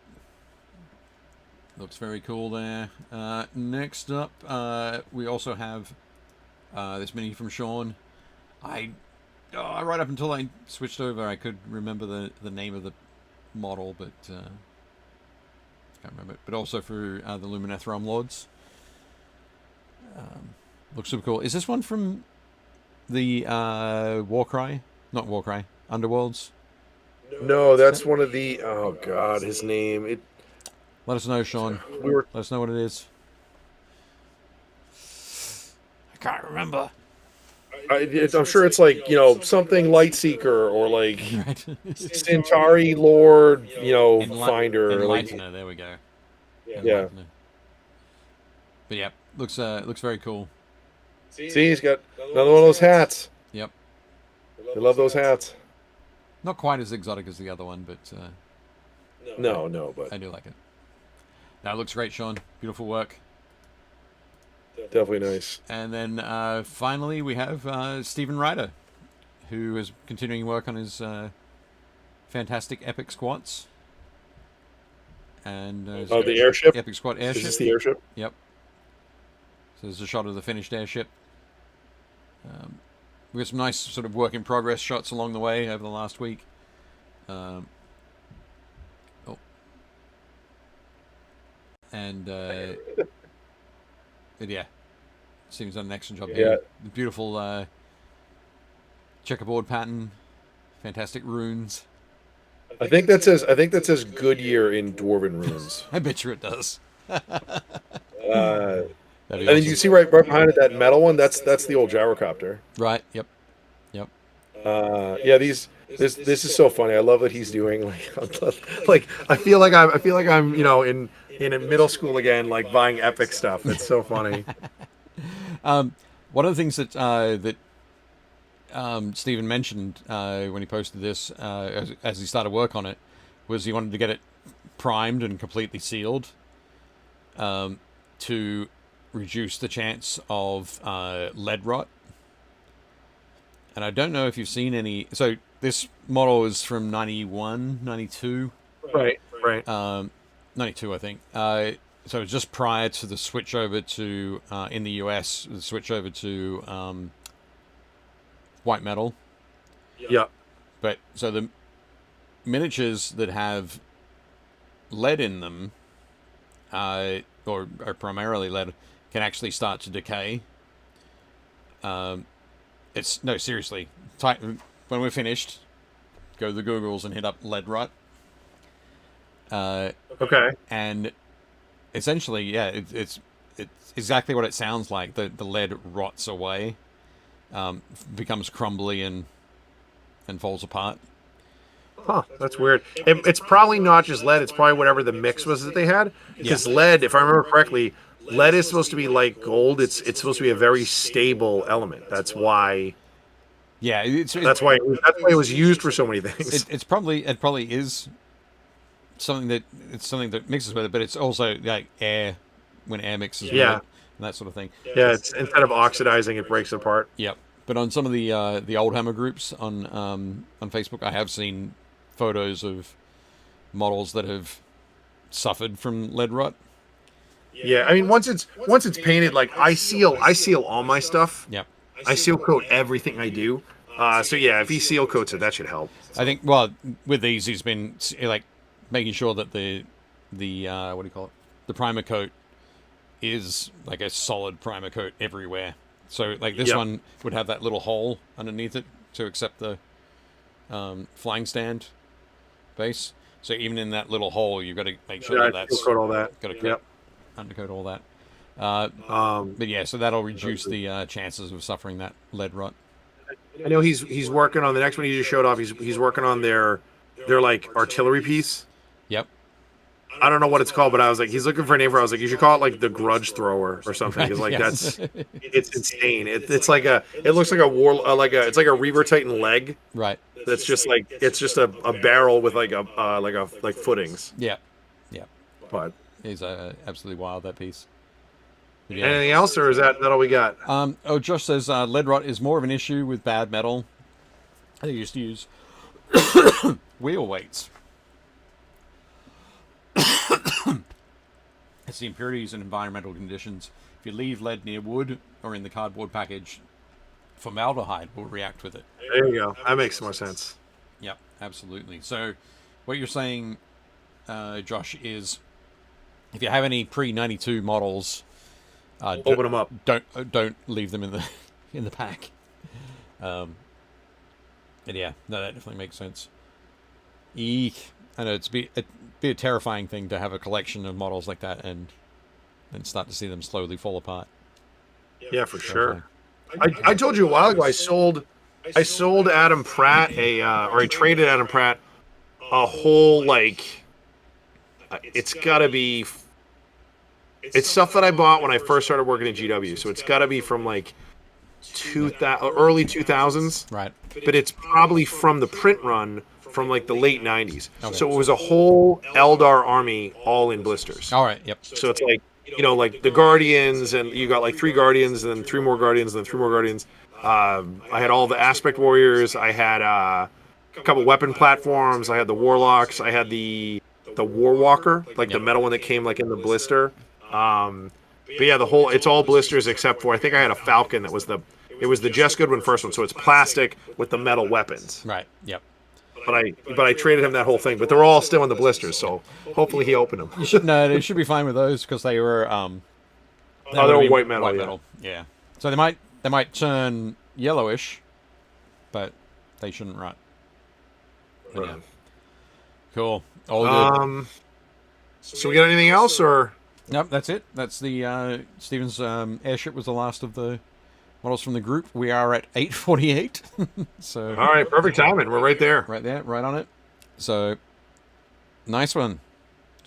Speaker 2: Looks very cool there. Next up, we also have this mini from Sean. Right up until I switched over, I could remember the name of the model, but can't remember it. But also for the Lumineth Realm Lords. Looks super cool. Is this one from the Warcry? Not Warcry. Underworlds?
Speaker 3: No, that's one of the. Oh God, his name.
Speaker 2: Let us know, Sean. Let us know what it is. I can't remember.
Speaker 3: I'm sure it's like something Lightseeker or like
Speaker 2: Right.
Speaker 3: Centauri Lord, Finder.
Speaker 2: Enlightener, there we go.
Speaker 3: Yeah.
Speaker 2: Enlightener. But yeah, looks very cool.
Speaker 3: See, he's got another one of those hats.
Speaker 2: Yep.
Speaker 3: I love those hats.
Speaker 2: Not quite as exotic as the other one, but
Speaker 3: No, but
Speaker 2: I do like it. That looks great, Sean. Beautiful work.
Speaker 3: definitely nice.
Speaker 2: And then finally we have Stephen Ryder, who is continuing work on his fantastic epic squats. And
Speaker 3: The airship.
Speaker 2: epic squat
Speaker 3: Is
Speaker 2: airship.
Speaker 3: this the airship?
Speaker 2: Yep. So there's a shot of the finished airship. We got some nice sort of work in progress shots along the way over the last week. And but yeah, Steven's done an excellent job here. The beautiful checkerboard pattern, fantastic runes.
Speaker 3: I think that says Goodyear in Dwarven runes.
Speaker 2: I bet you it does.
Speaker 3: And then you see right behind it that metal one. That's the old gyrocopter.
Speaker 2: Right. Yep.
Speaker 3: This is so funny. I love what he's doing. Like I feel like I'm in middle school again, like buying epic stuff. It's so funny.
Speaker 2: One of the things that Stephen mentioned when he posted this as he started work on it was he wanted to get it primed and completely sealed to reduce the chance of lead rot. And I don't know if you've seen any. So this model is from 91, 92.
Speaker 3: Right.
Speaker 2: 92, I think. So it's just prior to the switch over to, in the US, the switch over to white metal.
Speaker 3: Yeah.
Speaker 2: But so the miniatures that have lead in them, or are primarily lead, can actually start to decay. Seriously. When we're finished, go to the Googles and hit up lead rot.
Speaker 3: Okay.
Speaker 2: And essentially, yeah, it's exactly what it sounds like. The lead rots away, becomes crumbly and falls apart.
Speaker 3: Huh, that's weird. It's probably not just lead. It's probably whatever the mix was that they had. Because lead, if I remember correctly, lead is supposed to be like gold. It's supposed to be a very stable element. That's why.
Speaker 2: Yeah,
Speaker 3: that's why it was used for so many things.
Speaker 2: It probably is something that mixes with it, but it's also like air when air mixes with it and that sort of thing.
Speaker 3: Yeah, it's instead of oxidizing, it breaks apart.
Speaker 2: Yep. But on some of the Oldhammer groups on Facebook, I have seen photos of models that have suffered from lead rot.
Speaker 3: Yeah, I mean once it's painted, like I seal all my stuff.
Speaker 2: Yep.
Speaker 3: I seal coat everything I do. So yeah, if he seal coats it, that should help.
Speaker 2: I think, well, with these, he's been like making sure that the what do you call it? The primer coat is like a solid primer coat everywhere. So like this one would have that little hole underneath it to accept the flying stand base. So even in that little hole, you've got to make sure that that's
Speaker 3: coat all that.
Speaker 2: got to undercoat all that. But yeah, so that'll reduce the chances of suffering that lead rot.
Speaker 3: I know he's working on the next one he just showed off. He's working on their like artillery piece.
Speaker 2: Yep.
Speaker 3: I don't know what it's called, but I was like, he's looking for a name for it. I was like, you should call it like the grudge thrower or something. Because like it's insane. It's like it looks like a war it's like a Reaver Titan leg.
Speaker 2: Right.
Speaker 3: That's just like it's just a barrel with like footings.
Speaker 2: Yeah. Yeah.
Speaker 3: But
Speaker 2: it's absolutely wild, that piece.
Speaker 3: Yeah. Anything else, or is that all we got?
Speaker 2: Josh says lead rot is more of an issue with bad metal. They used to use wheel weights. It's the impurities and environmental conditions. If you leave lead near wood or in the cardboard package, formaldehyde will react with it.
Speaker 3: There you go. That makes more sense.
Speaker 2: Yep, absolutely. So what you're saying, Josh, is if you have any pre-92 models,
Speaker 3: open them up.
Speaker 2: Don't leave them in the in the pack. And yeah, no, that definitely makes sense. Eek. I know it'd be a terrifying thing to have a collection of models like that and start to see them slowly fall apart.
Speaker 3: Yeah, for sure. I told you a while ago I sold Adam Pratt or I traded Adam Pratt a whole it's stuff that I bought when I first started working at GW, so it's got to be from like early 2000s.
Speaker 2: Right.
Speaker 3: But it's probably from the print run from like the late 90s. Okay. So it was a whole Eldar army all in blisters.
Speaker 2: All right, yep.
Speaker 3: So it's like, like the Guardians, and you got like 3 Guardians, and then 3 more Guardians, and then 3 more Guardians. I had all the Aspect Warriors. I had a couple weapon platforms. I had the Warlocks. I had the Warwalker, like the metal one that came like in the blister. But yeah, it's all blisters except for I think I had a Falcon that was the Jess Goodwin first one, so it's plastic with the metal weapons.
Speaker 2: Right. Yep.
Speaker 3: But I traded him that whole thing, but they're all still in the blisters, so hopefully he opened them.
Speaker 2: They should be fine with those because they were
Speaker 3: they were white metal.
Speaker 2: Yeah. So they might turn yellowish, but they shouldn't rot. Right. Yeah. Cool. All good.
Speaker 3: So we got anything else, or?
Speaker 2: Nope, that's it. That's the Steven's airship was the last of the models from the group. We are at 8:48. So
Speaker 3: all right, perfect timing. We're right there.
Speaker 2: Right there, right on it. So nice one.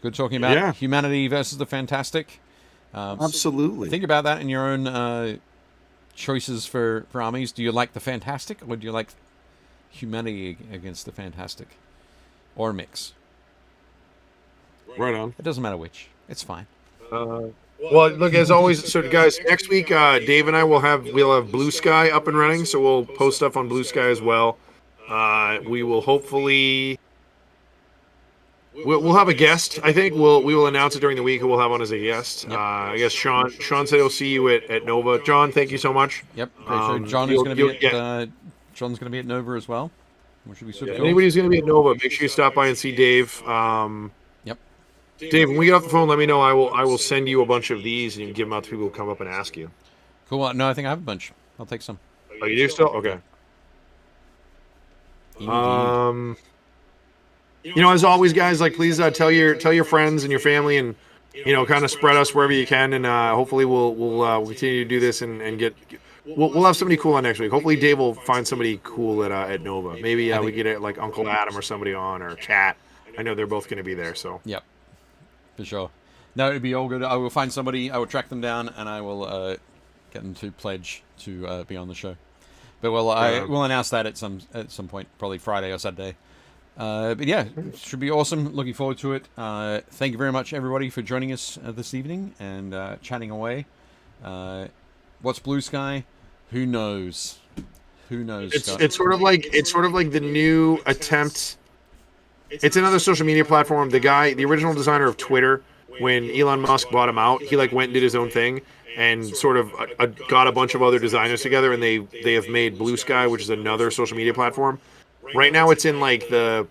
Speaker 2: Good talking about humanity versus the fantastic.
Speaker 4: Absolutely.
Speaker 2: Think about that in your own choices for armies. Do you like the fantastic, or do you like humanity against the fantastic, or a mix?
Speaker 3: Right on.
Speaker 2: It doesn't matter which. It's fine.
Speaker 3: Well, look, as always, so guys, next week Dave and I we'll have Blue Sky up and running, so we'll post stuff on Blue Sky as well. We will hopefully we'll have a guest. I think we will announce it during the week who we'll have on as a guest. Yep. I guess Sean said he'll see you at Nova. John, thank you so much.
Speaker 2: Yep. So John is going to be at John's going to be at Nova as well, which should be super cool.
Speaker 3: Anybody who's going to be at Nova, make sure you stop by and see Dave. Dave, when we get off the phone, let me know. I will send you a bunch of these, and you can give them out to people who come up and ask you.
Speaker 2: Cool. No, I think I have a bunch. I'll take some.
Speaker 3: Oh, you do still? Okay. As always, guys, please tell your friends and your family, and kind of spread us wherever you can, and hopefully we'll continue to do this and get. We'll have somebody cool on next week. Hopefully, Dave will find somebody cool at Nova. Maybe we get it Uncle Adam or somebody on, or Cat. I know they're both going to be there. So. Yep.
Speaker 2: For sure. No, it'd be all good. I will find somebody, I will track them down, and I will get them to pledge to be on the show. But we'll announce that at some point, probably Friday or Saturday. But yeah, it should be awesome. Looking forward to it. Thank you very much, everybody, for joining us this evening and chatting away. What's Blue Sky? Who knows? Who knows?
Speaker 3: It's sort of like the new attempt. It's another social media platform. The original designer of Twitter, when Elon Musk bought him out, he went and did his own thing, and sort of got a bunch of other designers together, and they have made Blue Sky, which is another social media platform. Right now, it's in like I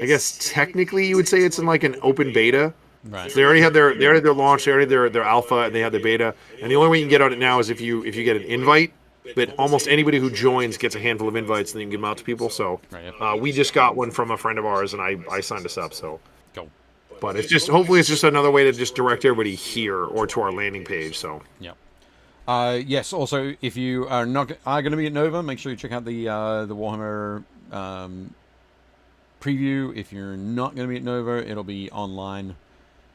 Speaker 3: guess technically you would say it's in like an open beta.
Speaker 2: Right.
Speaker 3: So they already had their launch, they already had their alpha, and they had their beta. And the only way you can get on it now is if you get an invite. But almost anybody who joins gets a handful of invites, and then you can give them out to people. So we just got one from a friend of ours, and I signed us up. So,
Speaker 2: Cool.
Speaker 3: But it's just hopefully it's just another way to just direct everybody here or to our landing page. So
Speaker 2: yes. Also, if you are going to be at Nova, make sure you check out the Warhammer preview. If you're not going to be at Nova, it'll be online,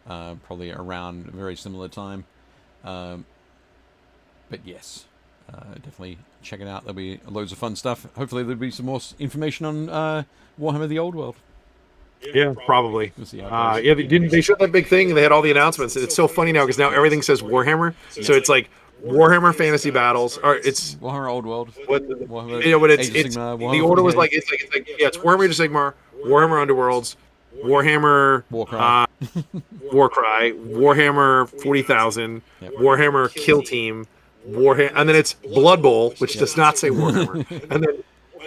Speaker 2: probably around a very similar time. But yes. Definitely check it out. There'll be loads of fun stuff. Hopefully there'll be some more information on Warhammer the Old World.
Speaker 3: Yeah, probably.
Speaker 2: We'll see how it goes.
Speaker 3: They showed that big thing and they had all the announcements. It's so funny now because now everything says Warhammer. So it's like Warhammer Fantasy Battles, or it's
Speaker 2: Warhammer Old World.
Speaker 3: Warhammer, but it's
Speaker 2: Sigmar,
Speaker 3: the order was like it's Warhammer Age of Sigmar, Warhammer Underworlds, Warhammer
Speaker 2: Warcry,
Speaker 3: Warhammer 40,000, Warhammer Kill Team, Warhammer, and then it's Blood Bowl, which does not say Warhammer,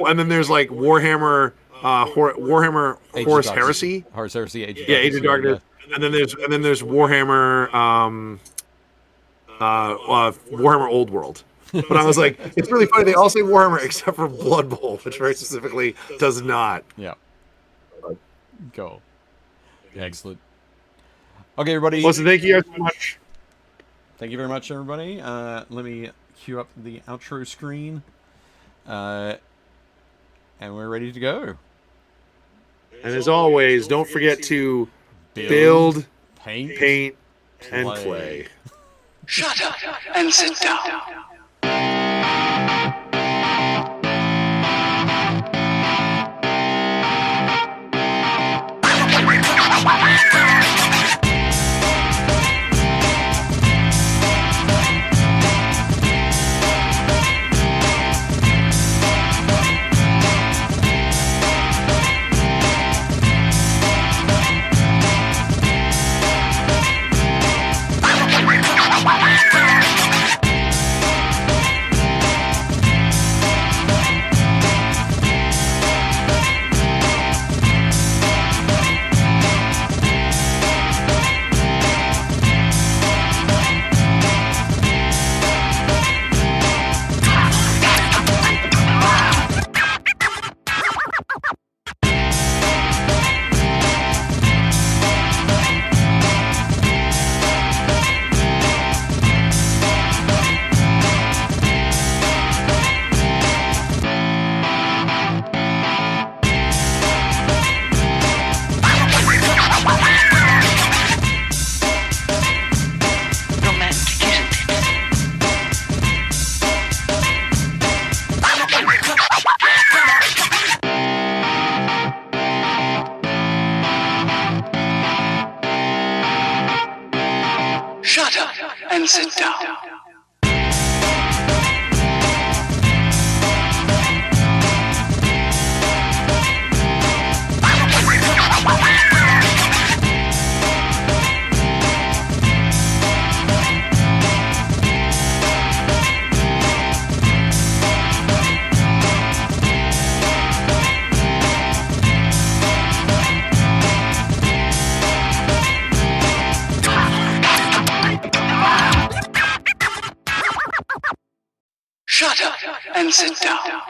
Speaker 3: and then there's like Warhammer, Warhammer Horus Heresy,
Speaker 2: Horus Heresy,
Speaker 3: Age of Darkness, and then there's Warhammer, Warhammer Old World. But I was like, it's really funny. They all say Warhammer except for Blood Bowl, which very specifically does not.
Speaker 2: Yeah. Go. Excellent. Okay, everybody.
Speaker 3: Listen, thank you guys so much.
Speaker 2: Thank you very much, everybody. Let me cue up the outro screen. And we're ready to go.
Speaker 3: And as always, don't forget to build,
Speaker 2: paint
Speaker 3: and play.
Speaker 1: Shut up and sit down. Shut up and sit down. Shut up and sit down.